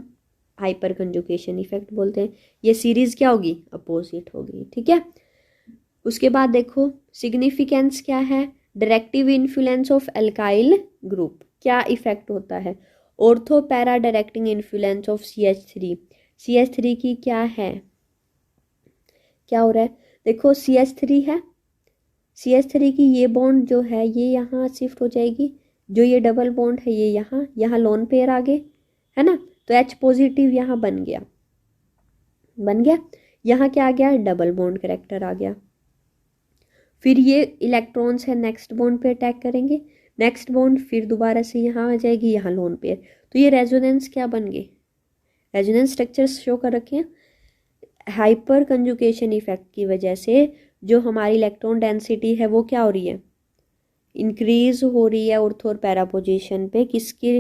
हाइपर कंजुगेशन इफेक्ट बोलते हैं। ये सीरीज क्या होगी, अपोजिट होगी। ठीक है, उसके बाद देखो सिग्निफिकेंस क्या है, directive influence of alkyl group, क्या इफेक्ट होता है, ortho para directing influence of CH3, CH3 की क्या है, क्या हो रहा है, देखो CH3 है, CH3 की ये बॉन्ड जो है ये यहाँ शिफ्ट हो जाएगी, जो ये डबल बॉन्ड है ये यहाँ लोन पेयर आगे है ना, तो H पॉजिटिव यहाँ बन गया, यहाँ क्या आ गया, डबल बॉन्ड करेक्टर आ गया। फिर ये इलेक्ट्रॉन्स है नेक्स्ट बॉन्ड पे अटैक करेंगे, नेक्स्ट बॉन्ड फिर दोबारा से यहाँ आ जाएगी, यहाँ लोन पेयर, तो ये रेजोनेंस क्या बन गए, रेजोनेंस स्ट्रक्चर्स शो कर रखे हैं। हाइपर कंजुगेशन इफेक्ट की वजह से जो हमारी इलेक्ट्रॉन डेंसिटी है वो क्या हो रही है, इंक्रीज हो रही है ऑर्थो और पैरा पोजीशन पे, किसकी,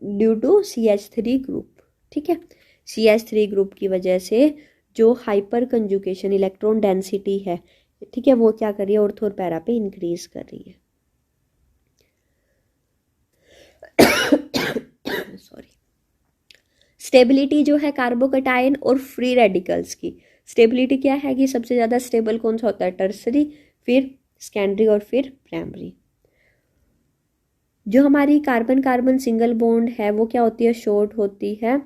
ड्यू टू CH3 ग्रुप। ठीक है, CH3 ग्रुप की वजह से जो हाइपर कंजुगेशन इलेक्ट्रॉन डेंसिटी है, ठीक है, वो क्या कर रही है, ऑर्थो और पैरा पे इंक्रीज कर रही है। सॉरी। स्टेबिलिटी जो है कार्बोकटायन और फ्री रेडिकल्स की, स्टेबिलिटी क्या है कि सबसे ज़्यादा स्टेबल कौन सा होता है, टर्सरी, फिर सेकेंडरी और फिर प्राइमरी। जो हमारी कार्बन कार्बन सिंगल बॉन्ड है वो क्या होती है, शॉर्ट होती है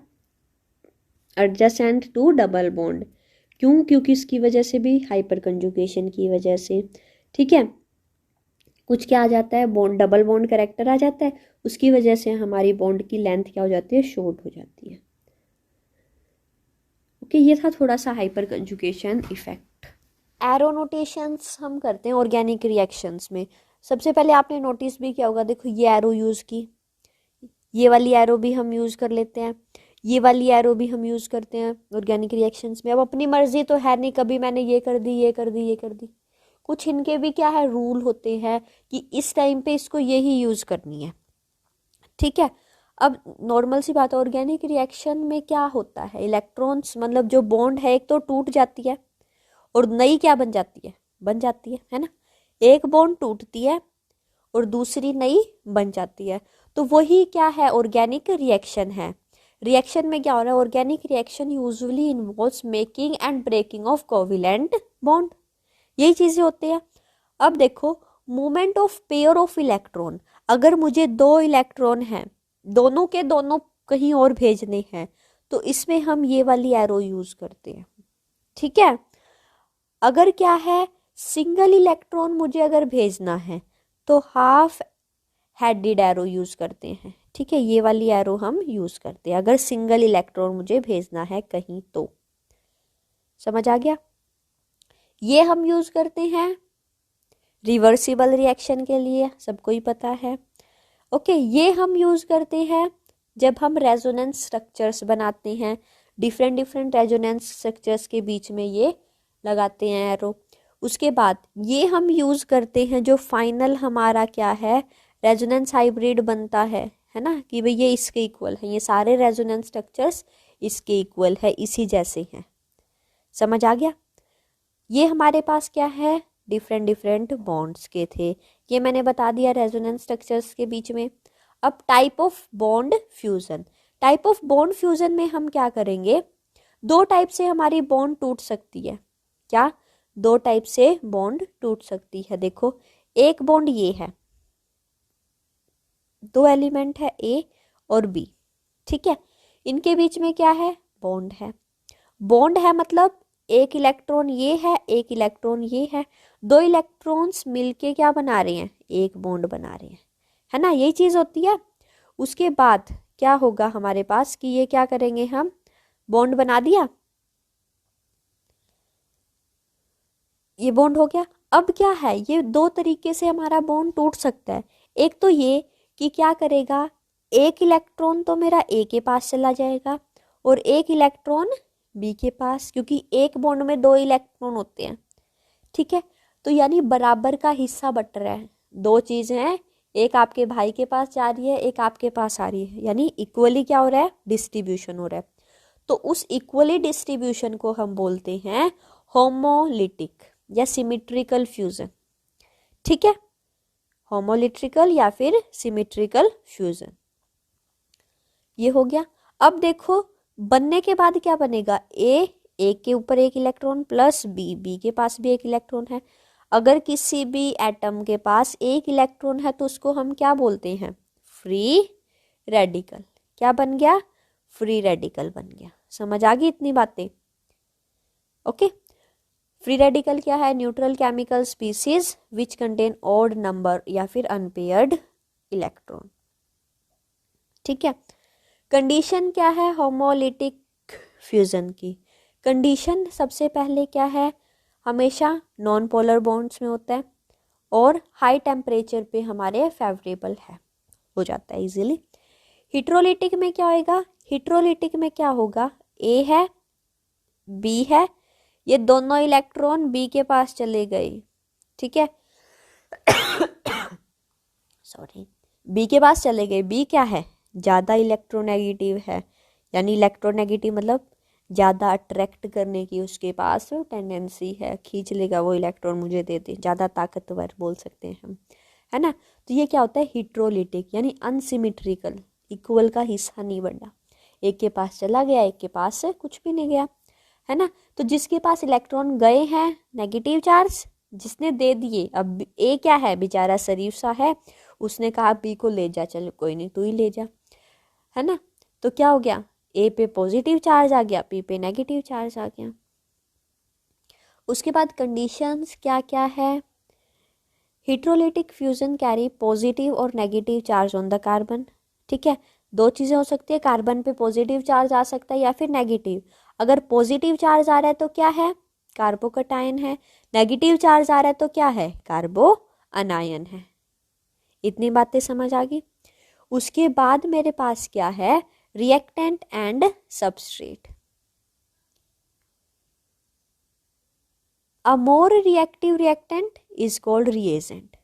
एडजेसेंट टू डबल बॉन्ड, क्यों, क्योंकि इसकी वजह से भी हाइपर कंजुगेशन की वजह से। ठीक है, कुछ क्या आ जाता है, बॉन्ड डबल बॉन्ड करेक्टर आ जाता है, उसकी वजह से हमारी बॉन्ड की लेंथ क्या हो जाती है, शॉर्ट हो जाती है। ओके, ये था थोड़ा सा hyper conjugation effect. Arrow notations हम करते हैं ऑर्गेनिक रिएक्शंस में। सबसे पहले आपने नोटिस भी किया होगा, देखो ये एरो यूज़ की, ये वाली एरो भी हम यूज़ कर लेते हैं, ये वाली एरो भी हम यूज़ करते हैं ऑर्गेनिक रिएक्शंस में। अब अपनी मर्जी तो है नहीं, कभी मैंने ये कर दी, ये कर दी, ये कर दी, कुछ इनके भी क्या है, रूल होते हैं कि इस टाइम पे इसको यही यूज़ करनी है। ठीक है, अब नॉर्मल सी बात है, ऑर्गेनिक रिएक्शन में क्या होता है, इलेक्ट्रॉन्स मतलब जो बॉन्ड है एक तो टूट जाती है और नई क्या बन जाती है ना, एक बॉन्ड टूटती है और दूसरी नई बन जाती है, तो वही क्या है, ऑर्गेनिक रिएक्शन है। रिएक्शन में क्या हो रहा है, organic reaction usually involves making and breaking of covalent bond, यही चीजें होती है। अब देखो movement of pair of electron, अगर मुझे 2 इलेक्ट्रॉन हैं, दोनों के दोनों कहीं और भेजने हैं, तो इसमें हम ये वाली एरो यूज करते हैं। ठीक है, अगर क्या है, सिंगल इलेक्ट्रॉन मुझे अगर भेजना है तो हाफ हेडेड एरो यूज करते हैं। ठीक है, ये वाली एरो हम यूज करते हैं अगर सिंगल इलेक्ट्रॉन मुझे भेजना है कहीं, तो समझ आ गया। ये हम यूज करते हैं रिवर्सिबल रिएक्शन के लिए, सबको ही पता है। ओके, ये हम यूज करते हैं जब हम रेजोनेंस स्ट्रक्चर्स बनाते हैं, डिफरेंट डिफरेंट रेजोनेंस स्ट्रक्चर्स के बीच में ये लगाते हैं एरो। उसके बाद ये हम यूज करते हैं जो फाइनल हमारा क्या है, रेजोनेंस हाइब्रिड बनता है ना, कि भाई ये इसके इक्वल है, ये सारे रेजोनेंस स्ट्रक्चर्स इसके इक्वल है, इसी जैसे हैं। समझ आ गया, ये हमारे पास क्या है, डिफरेंट डिफरेंट बॉन्ड्स के थे, ये मैंने बता दिया रेजोनेंस स्ट्रक्चर्स के बीच में। अब type of bond fusion, type of bond fusion में हम क्या करेंगे, 2 टाइप से हमारी बॉन्ड टूट सकती है। क्या, 2 टाइप से बॉन्ड टूट सकती है। देखो एक बॉन्ड ये है, 2 एलिमेंट है ए और बी, ठीक है, इनके बीच में क्या है, बॉन्ड है। बॉन्ड है मतलब एक इलेक्ट्रॉन ये है, एक इलेक्ट्रॉन ये है, दो इलेक्ट्रॉन्स मिलके क्या बना रहे हैं, एक बॉन्ड बना रहे हैं, है ना, यही चीज होती है। उसके बाद क्या होगा हमारे पास कि ये क्या करेंगे, हम बॉन्ड बना दिया, ये बॉन्ड हो गया। अब क्या है, ये दो तरीके से हमारा बॉन्ड टूट सकता है। एक तो ये कि क्या करेगा, एक इलेक्ट्रॉन तो मेरा ए के पास चला जाएगा और एक इलेक्ट्रॉन बी के पास, क्योंकि एक बॉन्ड में दो इलेक्ट्रॉन होते हैं, ठीक है। तो यानी बराबर का हिस्सा बट रहा है, दो चीजें हैं, एक आपके भाई के पास जा रही है, एक आपके पास आ रही है, यानी इक्वली क्या हो रहा है, डिस्ट्रीब्यूशन हो रहा है। तो उस इक्वली डिस्ट्रीब्यूशन को हम बोलते हैं होमोलिटिक या सिमेट्रिकल फ्यूजन, ठीक है, होमोलिट्रिकल या फिर सिमेट्रिकल फ्यूजन, ये हो गया। अब देखो बनने के बाद क्या बनेगा, ए, एक के ऊपर एक इलेक्ट्रॉन प्लस बी, बी के पास भी एक इलेक्ट्रॉन है। अगर किसी भी एटम के पास एक इलेक्ट्रॉन है तो उसको हम क्या बोलते हैं, फ्री रेडिकल। क्या बन गया, फ्री रेडिकल बन गया। समझ आ गई इतनी बातें, ओके। फ्री रेडिकल क्या है, neutral chemical species which contain odd number या फिर अनपेयर्ड इलेक्ट्रॉन, ठीक है। कंडीशन क्या है होमोलिटिक फ्यूजन की, कंडीशन सबसे पहले क्या है, हमेशा नॉन पोलर बॉन्ड्स में होता है और हाई टेम्परेचर पे हमारे फेवरेबल है, हो जाता है इजीली। हिट्रोलिटिक में क्या होएगा, हिट्रोलिटिक में क्या होगा, ए है बी है, ये दोनों इलेक्ट्रॉन बी के पास चले गए, ठीक है सॉरी, बी के पास चले गए, बी क्या है, ज़्यादा इलेक्ट्रोनेगेटिव है, यानी इलेक्ट्रोनेगेटिव मतलब ज़्यादा अट्रैक्ट करने की उसके पास टेंडेंसी है, खींच लेगा वो इलेक्ट्रॉन मुझे दे दे, ज़्यादा ताकतवर बोल सकते हैं हम, है ना। तो ये क्या होता है हिट्रोलिटिक, यानी अनसिमेट्रिकल, इक्वल का हिस्सा नहीं बढ़ा, एक के पास चला गया एक के पास कुछ भी नहीं गया, है ना। तो जिसके पास इलेक्ट्रॉन गए हैं नेगेटिव चार्ज, जिसने दे दिए, अब ए क्या है, बेचारा शरीफ सा है, उसने कहा बी को ले जा, चल कोई नहीं तू ही ले जा, है ना। तो क्या हो गया, ए पे पॉजिटिव चार्ज आ गया, बी पे नेगेटिव चार्ज आ गया। उसके बाद कंडीशंस क्या क्या है, हिट्रोलिटिक फ्यूजन कैरी पॉजिटिव और negative charge on the carbon, ठीक है। दो चीज़ें हो सकती है, कार्बन पे पॉजिटिव चार्ज आ सकता है या फिर नेगेटिव। अगर पॉजिटिव चार्ज आ रहा है तो क्या है, कार्बोकटायन है, नेगेटिव चार्ज आ रहा है तो क्या है, कार्बो अनायन है। इतनी बातें समझ आ गई। उसके बाद मेरे पास क्या है, reactant and substrate. A more reactive reactant is called reagent,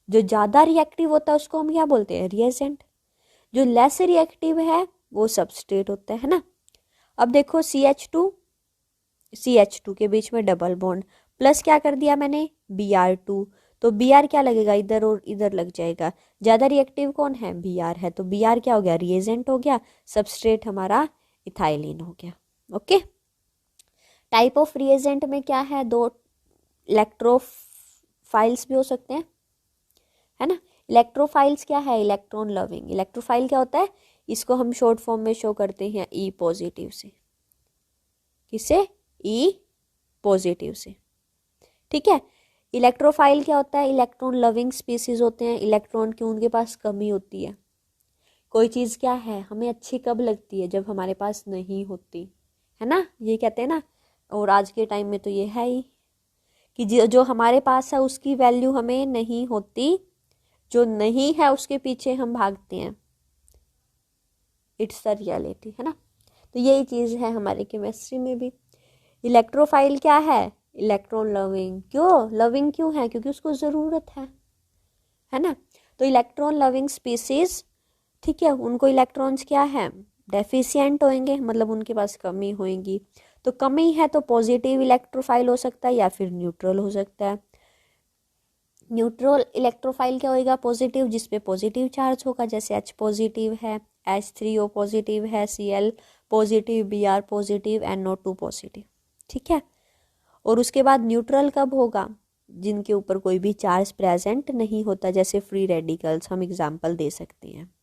जो ज़्यादा रिएक्टिव होता है उसको हम क्या बोलते हैं, रिएजेंट। जो लेस रिएक्टिव है वो सबस्ट्रेट होता है ना। अब देखो CH2 के बीच में डबल बॉन्ड, प्लस क्या कर दिया मैंने, Br2, तो Br क्या लगेगा, इधर और इधर लग जाएगा, ज़्यादा रिएक्टिव कौन है, Br है, तो Br क्या हो गया, रिएजेंट हो गया, सबस्ट्रेट हमारा इथाइलिन हो गया, ओके। टाइप ऑफ रिएजेंट में क्या है, दो इलेक्ट्रोफाइल्स भी हो सकते हैं, है ना। इलेक्ट्रोफाइल्स क्या है, इलेक्ट्रॉन लविंग। इलेक्ट्रोफाइल क्या होता है, इसको हम शॉर्ट फॉर्म में शो करते हैं E पॉजिटिव से, किससे, E पॉजिटिव से, ठीक है। इलेक्ट्रोफाइल क्या होता है, इलेक्ट्रॉन लविंग स्पीसीज होते हैं, इलेक्ट्रॉन की उनके पास कमी होती है। कोई चीज़ क्या है, हमें अच्छी कब लगती है, जब हमारे पास नहीं होती, है ना, ये कहते हैं ना। और आज के टाइम में तो ये है ही कि जो हमारे पास है उसकी वैल्यू हमें नहीं होती, जो नहीं है उसके पीछे हम भागते हैं, इट्स द रियलिटी, है ना। तो यही चीज़ है हमारे केमिस्ट्री में भी। इलेक्ट्रोफाइल क्या है, इलेक्ट्रॉन लविंग। क्यों लविंग, क्यों है, क्योंकि उसको ज़रूरत है ना। तो इलेक्ट्रॉन लविंग स्पीसीज, ठीक है, उनको इलेक्ट्रॉन्स क्या है, डेफिशिएंट होंगे, मतलब उनके पास कमी होएगी। तो कमी है तो पॉजिटिव इलेक्ट्रोफाइल हो सकता है या फिर न्यूट्रल हो सकता है। न्यूट्रल इलेक्ट्रोफाइल क्या होएगा, पॉजिटिव, जिसपे पॉजिटिव चार्ज होगा, जैसे H पॉजिटिव है, H3O पॉजिटिव है, Cl positive, Br positive, NO2 positive, ठीक है। और उसके बाद न्यूट्रल कब होगा, जिनके ऊपर कोई भी चार्ज प्रेजेंट नहीं होता, जैसे फ्री रेडिकल्स, हम एग्जाम्पल दे सकते हैं।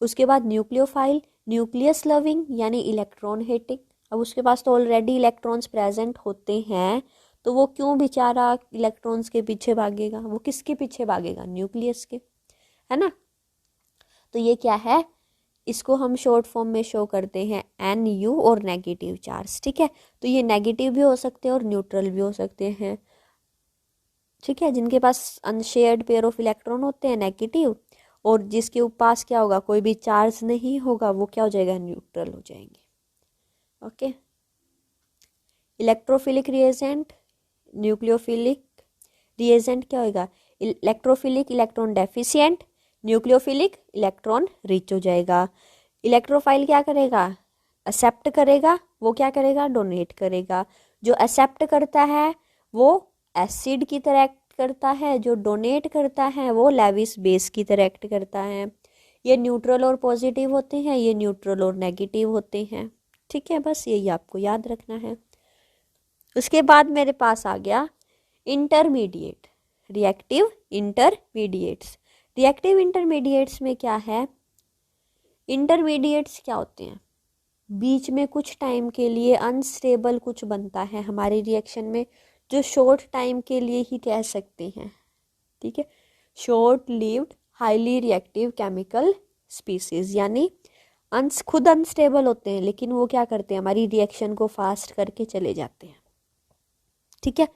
उसके बाद न्यूक्लियोफाइल, न्यूक्लियस लविंग यानी इलेक्ट्रॉन हेटिंग, अब उसके पास तो ऑलरेडी इलेक्ट्रॉन्स प्रेजेंट होते हैं, तो वो क्यों बेचारा इलेक्ट्रॉन्स के पीछे भागेगा? वो किसके पीछे भागेगा? न्यूक्लियस के, है ना। तो ये क्या है, इसको हम शॉर्ट फॉर्म में शो करते हैं NU और नेगेटिव चार्ज, ठीक है। तो ये नेगेटिव भी हो सकते हैं और न्यूट्रल भी हो सकते हैं, ठीक है। जिनके पास अनशेयर्ड पेयर ऑफ इलेक्ट्रॉन होते हैं नेगेटिव, और जिसके पास क्या होगा, कोई भी चार्ज नहीं होगा, वो क्या हो जाएगा, न्यूट्रल हो जाएंगे। Okay, electrophilic reagent, nucleophilic reagent क्या होगा, electrophilic electron deficient, nucleophilic electron rich हो जाएगा। इलेक्ट्रोफाइल क्या करेगा, एक्सेप्ट करेगा, वो क्या करेगा, डोनेट करेगा। जो एक्सेप्ट करता है वो एसिड की तरह एक्ट करता है, जो डोनेट करता है वो लेविस बेस की तरह एक्ट करता है। ये न्यूट्रल और पॉजिटिव होते हैं, ये न्यूट्रल और नेगेटिव होते हैं, ठीक है। बस यही आपको याद रखना है। उसके बाद मेरे पास आ गया intermediate, reactive intermediates. Reactive intermediates में क्या है, इंटरमीडिएट्स क्या होते हैं, बीच में कुछ टाइम के लिए अनस्टेबल कुछ बनता है हमारी रिएक्शन में, जो शॉर्ट टाइम के लिए ही कह सकते हैं, ठीक है। Short lived highly reactive chemical species, यानी खुद अनस्टेबल होते हैं, लेकिन वो क्या करते हैं, हमारी रिएक्शन को फास्ट करके चले जाते हैं, ठीक है।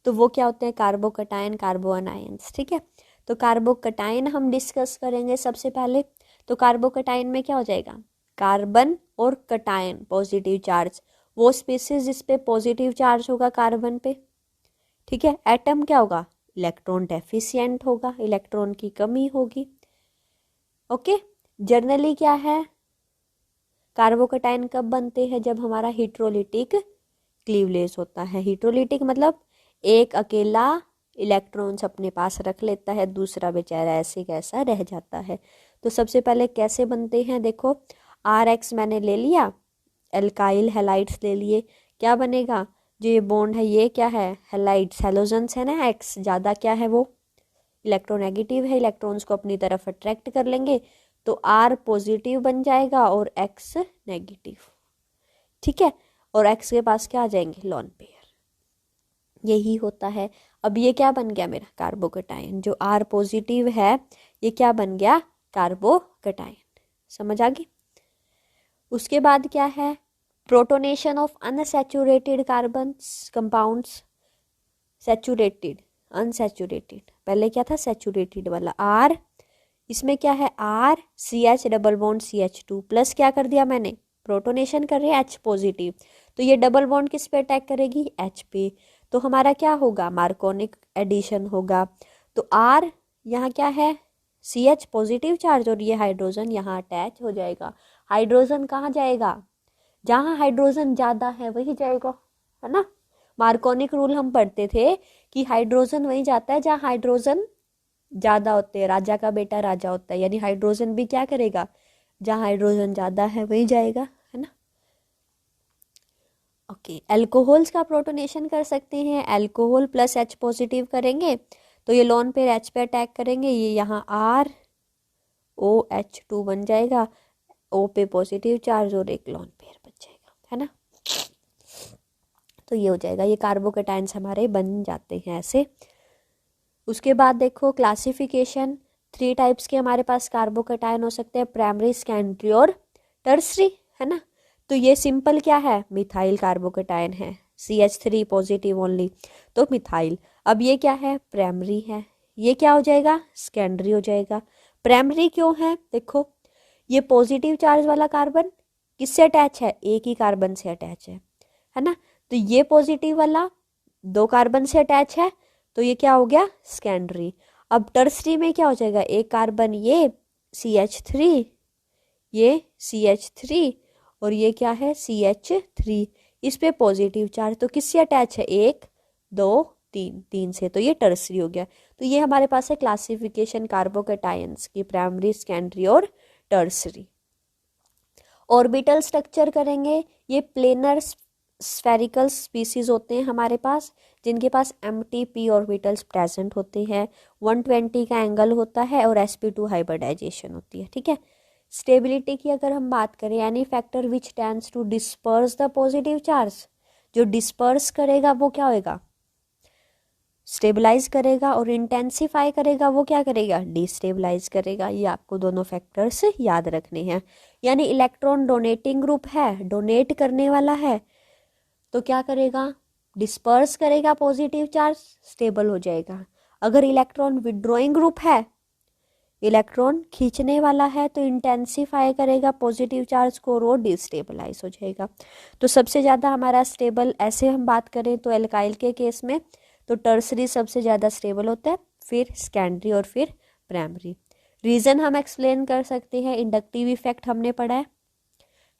तो वो क्या होते हैं, कार्बोकटायन, कार्बोअनायंस, ठीक है। तो कार्बोकटायन हम डिस्कस करेंगे सबसे पहले। तो कार्बोकटायन में क्या हो जाएगा, कार्बन और कटायन पॉजिटिव चार्ज, वो स्पीसीज जिस पे पॉजिटिव चार्ज होगा कार्बन पे, ठीक है। एटम क्या होगा, इलेक्ट्रॉन डेफिशिएंट होगा, इलेक्ट्रॉन की कमी होगी। ओके, जनरली क्या है, कार्बोकटायन कब बनते हैं, जब हमारा हिट्रोलिटिक क्लीवलेस होता है। हिट्रोलिटिक मतलब एक अकेला इलेक्ट्रॉन्स अपने पास रख लेता है, दूसरा बेचारा ऐसे कैसा रह जाता है। तो सबसे पहले कैसे बनते हैं, देखो RX मैंने ले लिया, एल्काइल हैलाइड्स ले लिए, क्या बनेगा, जो ये बॉन्ड है ये क्या है, हैलाइड्स, हेलोजन्स है ना, X ज़्यादा क्या है, वो इलेक्ट्रोनेगेटिव है, इलेक्ट्रॉन्स को अपनी तरफ अट्रैक्ट कर लेंगे, तो R पॉजिटिव बन जाएगा और X नेगेटिव, ठीक है। और X के पास क्या आ जाएंगे, लॉन पेयर, यही होता है। अब ये क्या बन गया मेरा, कार्बोकटायन, जो R पॉजिटिव है ये क्या बन गया, कार्बोकटायन, समझ आ गई। उसके बाद क्या है, protonation of unsaturated carbon compounds, saturated unsaturated, पहले क्या था सैचुरेटेड वाला R, इसमें क्या है R CH double bond CH2 plus क्या कर दिया मैंने, प्रोटोनेशन कर रहे हैं H पॉजिटिव, तो ये डबल बॉन्ड किस पे अटैक करेगी, H पे, तो हमारा क्या होगा, मार्कोनिक एडिशन होगा। तो R यहाँ क्या है, CH पॉजिटिव चार्ज, और ये हाइड्रोजन यहाँ अटैच हो जाएगा। हाइड्रोजन कहाँ जाएगा, जहाँ हाइड्रोजन ज़्यादा है वही जाएगा, है ना। मार्कोनिक रूल हम पढ़ते थे कि हाइड्रोजन वही जाता है जहाँ हाइड्रोजन ज़्यादा होते हैं, राजा का बेटा राजा होता है, यानी हाइड्रोजन भी क्या करेगा, जहाँ हाइड्रोजन ज़्यादा है वही जाएगा, है ना। ओके, अल्कोहल्स का प्रोटोनेशन कर सकते हैं, अल्कोहल प्लस H पॉजिटिव करेंगे तो ये लोन पेयर H पे अटैक करेंगे, ये यहाँ ROH2 बन जाएगा, O पे पॉजिटिव चार्ज और एक लोन पेयर बच जाएगा, है ना। तो ये हो जाएगा, ये कार्बोकटायन्स हमारे बन जाते हैं ऐसे। उसके बाद देखो क्लासिफिकेशन, 3 टाइप्स के हमारे पास कार्बोकटायन हो सकते हैं, प्राइमरी, सेकेंडरी और टर्सरी, है ना। तो ये सिंपल क्या है, मिथाइल कार्बोकटायन है, CH3 पॉजिटिव ओनली, तो मिथाइल। अब ये क्या है, प्राइमरी है, ये क्या हो जाएगा, सेकेंडरी हो जाएगा। प्राइमरी क्यों है, देखो ये पॉजिटिव चार्ज वाला कार्बन किससे अटैच है, एक ही कार्बन से अटैच है ना। तो ये पॉजिटिव वाला 2 कार्बन से अटैच है, तो ये क्या हो गया, सेकेंडरी। अब टर्सरी में क्या हो जाएगा, एक कार्बन ये CH3, ये CH3 और ये क्या है CH3, इस पे पॉजिटिव चार्ज, तो किससे अटैच है, 1 2 3, 3 से, तो ये टर्सरी हो गया। तो ये हमारे पास है क्लासिफिकेशन कार्बोकटायंस की, प्राइमरी, सेकेंडरी और टर्सरी। ऑर्बिटल स्ट्रक्चर करेंगे, ये प्लेनर स्फेरिकल स्पीसीज होते हैं हमारे पास, जिनके पास MTP ऑर्बिटल्स प्रेजेंट होते हैं, 120 का एंगल होता है और sp2 हाइब्रिडाइजेशन होती है, ठीक है। स्टेबिलिटी की अगर हम बात करें, any factor which tends to disperse the positive charge, जो डिस्पर्स करेगा वो क्या होएगा, स्टेबलाइज करेगा, और इंटेंसिफाई करेगा वो क्या करेगा, डिस्टेबलाइज करेगा। ये आपको दोनों फैक्टर्स याद रखने हैं। यानी इलेक्ट्रॉन डोनेटिंग ग्रुप है, डोनेट करने वाला है, तो क्या करेगा, डिस्पर्स करेगा पॉजिटिव चार्ज, स्टेबल हो जाएगा। अगर इलेक्ट्रॉन विड्रॉइंग ग्रुप है, इलेक्ट्रॉन खींचने वाला है, तो इंटेंसिफाई करेगा पॉजिटिव चार्ज को और वो डिस्टेबलाइज हो जाएगा। तो सबसे ज़्यादा हमारा स्टेबल, ऐसे हम बात करें तो एल्काइल के केस में तो टर्सरी सबसे ज़्यादा स्टेबल होता है, फिर सेकेंडरी और फिर प्राइमरी। रीज़न हम एक्सप्लेन कर सकते हैं, इंडक्टिव इफेक्ट हमने पढ़ा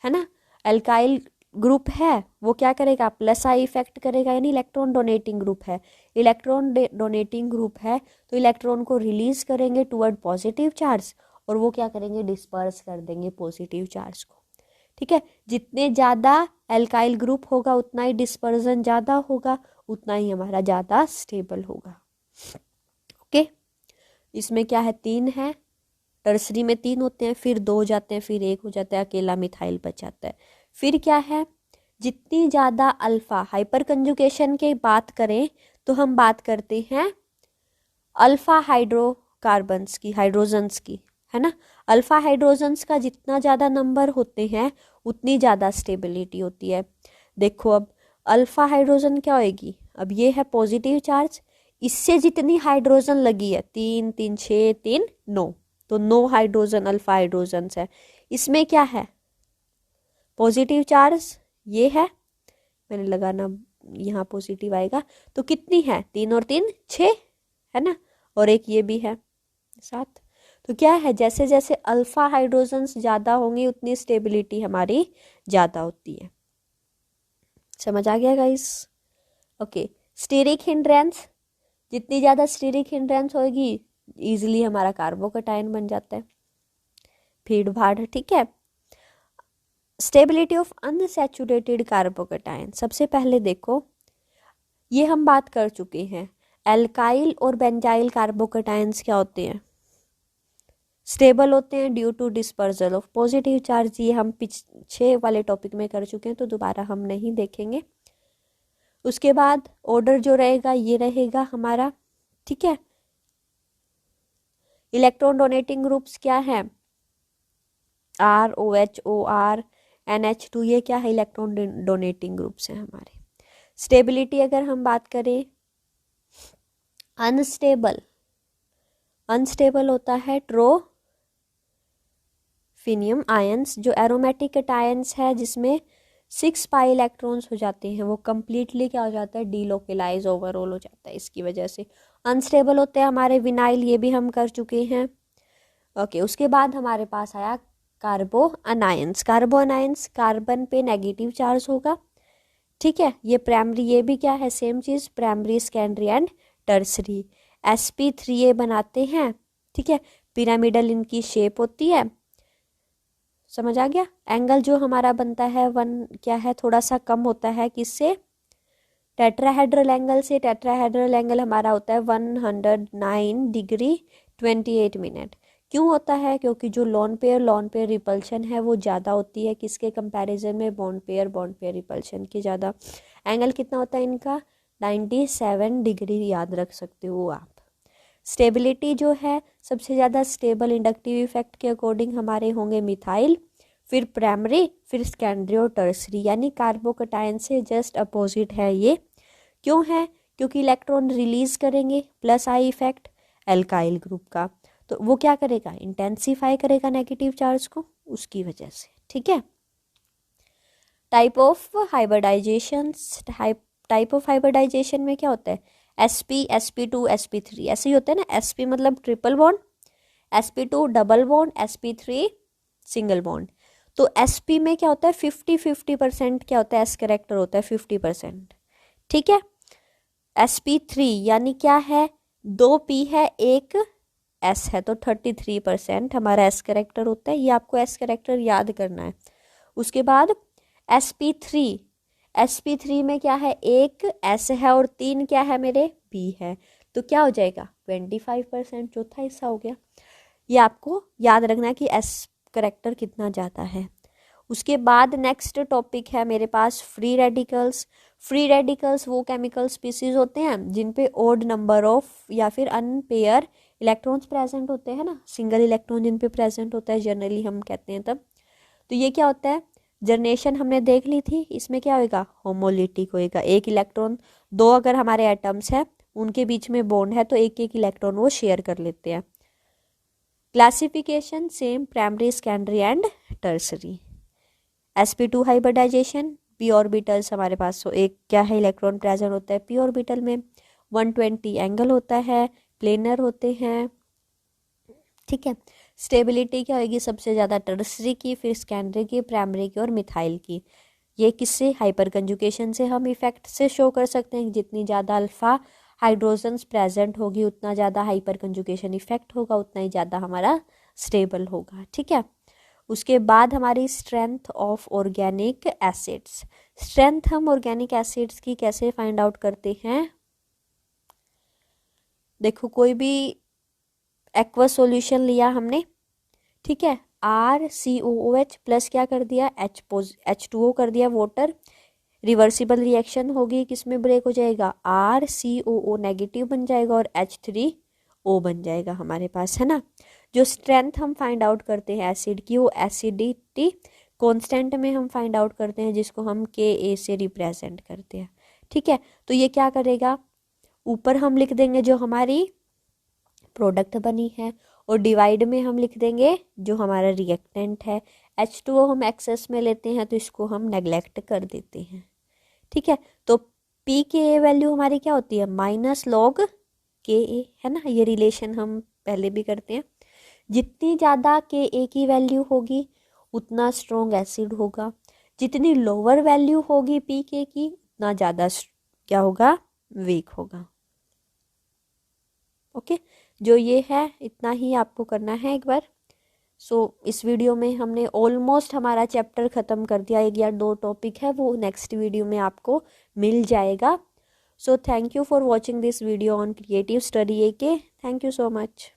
है ना। एल्काइल ग्रुप है वो क्या करेगा, प्लस आई इफेक्ट करेगा, यानी इलेक्ट्रॉन डोनेटिंग ग्रुप है। इलेक्ट्रॉन डोनेटिंग ग्रुप है तो इलेक्ट्रॉन को रिलीज करेंगे टुवर्ड पॉजिटिव चार्ज, और वो क्या करेंगे, डिस्पर्स कर देंगे पॉजिटिव चार्ज को। ठीक है, जितने ज़्यादा एल्काइल ग्रुप होगा उतना ही डिस्पर्जन ज़्यादा होगा, उतना ही हमारा ज़्यादा स्टेबल होगा। ओके, इसमें क्या है, 3 है, टर्सरी में 3 होते हैं, फिर 2 हो जाते हैं, फिर 1 हो जाता है, अकेला मिथाइल बच जाता है। फिर क्या है, जितनी ज़्यादा अल्फा, हाइपर कंजुगेशन की बात करें तो हम बात करते हैं अल्फा हाइड्रोकार्बन्स की, हाइड्रोजन्स की, है ना। अल्फा हाइड्रोजन्स का जितना ज़्यादा नंबर होते हैं उतनी ज़्यादा स्टेबिलिटी होती है। देखो अब अल्फा हाइड्रोजन क्या होएगी, अब ये है पॉजिटिव चार्ज, इससे जितनी हाइड्रोजन लगी है, 3 3 6 3 9, तो 9 हाइड्रोजन अल्फा हाइड्रोजन्स है। इसमें क्या है, पॉजिटिव चार्ज ये है, मैंने लगाना यहाँ पॉजिटिव आएगा, तो कितनी है, 3 और 3 6, है ना, और एक ये भी है 7। तो क्या है, जैसे जैसे अल्फा हाइड्रोजन्स ज़्यादा होंगे उतनी स्टेबिलिटी हमारी ज़्यादा होती है। समझ आ गया गाइस। ओके, स्टीरिक हिंड्रेंस, जितनी ज़्यादा स्टीरिक हिंड्रेंस होगी ईजिली हमारा कार्बोकटायन बन जाता है, भीड़ भाड़। ठीक है, स्टेबिलिटी ऑफ अनसैचुरेटेड कार्बोकटायन, सबसे पहले देखो ये हम बात कर चुके हैं, एल्काइल और बेंजाइल कार्बोकटायंस क्या होते हैं, स्टेबल होते हैं due to dispersal of positive charge. ये हम पीछे वाले टॉपिक में कर चुके हैं तो दोबारा हम नहीं देखेंगे। उसके बाद ऑर्डर जो रहेगा ये रहेगा हमारा, ठीक है। इलेक्ट्रॉन डोनेटिंग ग्रुप्स क्या है, R, O H, O R, NH2, ये क्या है, इलेक्ट्रॉन डोनेटिंग ग्रुप्स हैं हमारे। स्टेबिलिटी अगर हम बात करें, अनस्टेबल होता है ट्रोफिनियम आयंस, जो एरोमेटिक कटायंस है जिसमें 6 पाई इलेक्ट्रॉन्स हो जाते हैं, वो कंप्लीटली क्या हो जाता है, डीलोकेलाइज ओवरऑल हो जाता है, इसकी वजह से अनस्टेबल होते हैं हमारे विनाइल, ये भी हम कर चुके हैं। ओके, उसके बाद हमारे पास आया कार्बो अनायंस। कार्बो अनायंस कार्बन पे नेगेटिव चार्ज होगा, ठीक है। ये प्राइमरी, ये भी क्या है, same cheese, primary, secondary and tertiary. sp3 बनाते हैं, ठीक है, पिरामिडल इनकी शेप होती है। समझ आ गया। एंगल जो हमारा बनता है 1 क्या है, थोड़ा सा कम होता है किससे, टेट्राहेड्रल एंगल से। टेट्राहेड्रल एंगल हमारा होता है 109 डिग्री 28 मिनट। क्यों होता है, क्योंकि जो लोन पेयर रिपल्शन है वो ज़्यादा होती है किसके कंपैरिजन में, बॉन्ड पेयर रिपल्शन की ज़्यादा। एंगल कितना होता है इनका, 97 डिग्री, याद रख सकते हो आप। स्टेबिलिटी जो है सबसे ज़्यादा स्टेबल इंडक्टिव इफेक्ट के अकॉर्डिंग हमारे होंगे मिथाइल, फिर प्राइमरी, फिर सेकेंडरी और टर्सरी, यानी कार्बोकटायन से जस्ट अपोजिट है ये। क्यों है, क्योंकि इलेक्ट्रॉन रिलीज करेंगे plus I effect alkyl group का, तो वो क्या करेगा, इंटेंसिफाई करेगा नेगेटिव चार्ज को, उसकी वजह से। ठीक है, type of hybridization, type of hybridization में क्या होता है, sp, sp2, sp3 ऐसे ही होता है ना। sp मतलब triple bond, sp2 double bond, sp3 single bond. तो sp में क्या होता है, 50-50% क्या होता है, s करेक्टर होता है 50%, ठीक है। sp3 यानी क्या है, 2 p है 1 s है, तो 33% हमारा s करेक्टर होता है। ये आपको s करेक्टर याद करना है। उसके बाद sp3 में क्या है, 1 s है और 3 क्या है मेरे, b है, तो क्या हो जाएगा 25%, चौथा हिस्सा हो गया। ये आपको याद रखना है कि s करेक्टर कितना ज़्यादा है। उसके बाद नेक्स्ट टॉपिक है मेरे पास फ्री रेडिकल्स। फ्री रेडिकल्स वो केमिकल स्पीसीज होते हैं जिन पे ओड नंबर ऑफ या फिर अनपेयर इलेक्ट्रॉन्स प्रेजेंट होते हैं ना, सिंगल इलेक्ट्रॉन जिन पे प्रेजेंट होता है जनरली हम कहते हैं तब। तो ये क्या होता है, जनरेशन हमने देख ली थी, इसमें क्या होएगा, होमोलिटिक होएगा। एक इलेक्ट्रॉन, दो अगर हमारे एटम्स है उनके बीच में बॉन्ड है तो एक एक इलेक्ट्रॉन वो शेयर कर लेते हैं। Classification same, primary, secondary and tertiary. sp2 hybridization, p orbitals हमारे पास तो एक क्या है इलेक्ट्रॉन प्रेजेंट होता है p ऑर्बिटल में, 120 एंगल होता है, प्लेनर होते हैं, ठीक है। स्टेबिलिटी क्या होगी, सबसे ज़्यादा टर्सरी की, फिर सेकेंडरी की, प्राइमरी की और मिथाइल की। ये किससे, हाइपर कंजुकेशन से हम इफेक्ट से शो कर सकते हैं। जितनी ज़्यादा अल्फा हाइड्रोजन्स प्रेजेंट होगी उतना ज़्यादा हाइपर कंजुकेशन इफेक्ट होगा, उतना ही ज़्यादा हमारा स्टेबल होगा, ठीक है। उसके बाद हमारी strength of organic acids. Strength हम ऑर्गेनिक एसिड्स की कैसे फाइंड आउट करते हैं, देखो कोई भी एक्वा सॉल्यूशन लिया हमने, ठीक है, RCOOH प्लस क्या कर दिया, H2O कर दिया वाटर, रिवर्सिबल रिएक्शन होगी, किसमें ब्रेक हो जाएगा, RCOO नेगेटिव बन जाएगा और H3O बन जाएगा हमारे पास, है ना। जो स्ट्रेंथ हम फाइंड आउट करते हैं एसिड की, वो एसिडिटी कांस्टेंट में हम फाइंड आउट करते हैं, जिसको हम Ka से रिप्रेजेंट करते हैं, ठीक है। तो ये क्या करेगा, ऊपर हम लिख देंगे जो हमारी प्रोडक्ट बनी है और डिवाइड में हम लिख देंगे जो हमारा रिएक्टेंट है। H2O हम एक्सेस में लेते हैं तो इसको हम नेग्लेक्ट कर देते हैं, ठीक है। तो pKa वैल्यू हमारी क्या होती है, माइनस लॉग Ka, है ना, ये रिलेशन हम पहले भी करते हैं। जितनी ज़्यादा Ka की वैल्यू होगी उतना स्ट्रॉन्ग एसिड होगा, जितनी लोअर वैल्यू होगी pK की उतना ज़्यादा क्या होगा, वीक होगा, ओके। जो ये है इतना ही आपको करना है एक बार। इस वीडियो में हमने ऑलमोस्ट हमारा चैप्टर ख़त्म कर दिया, एक या दो टॉपिक है वो नेक्स्ट वीडियो में आपको मिल जाएगा। Thank you for watching this video on creative study AK। Thank you so much.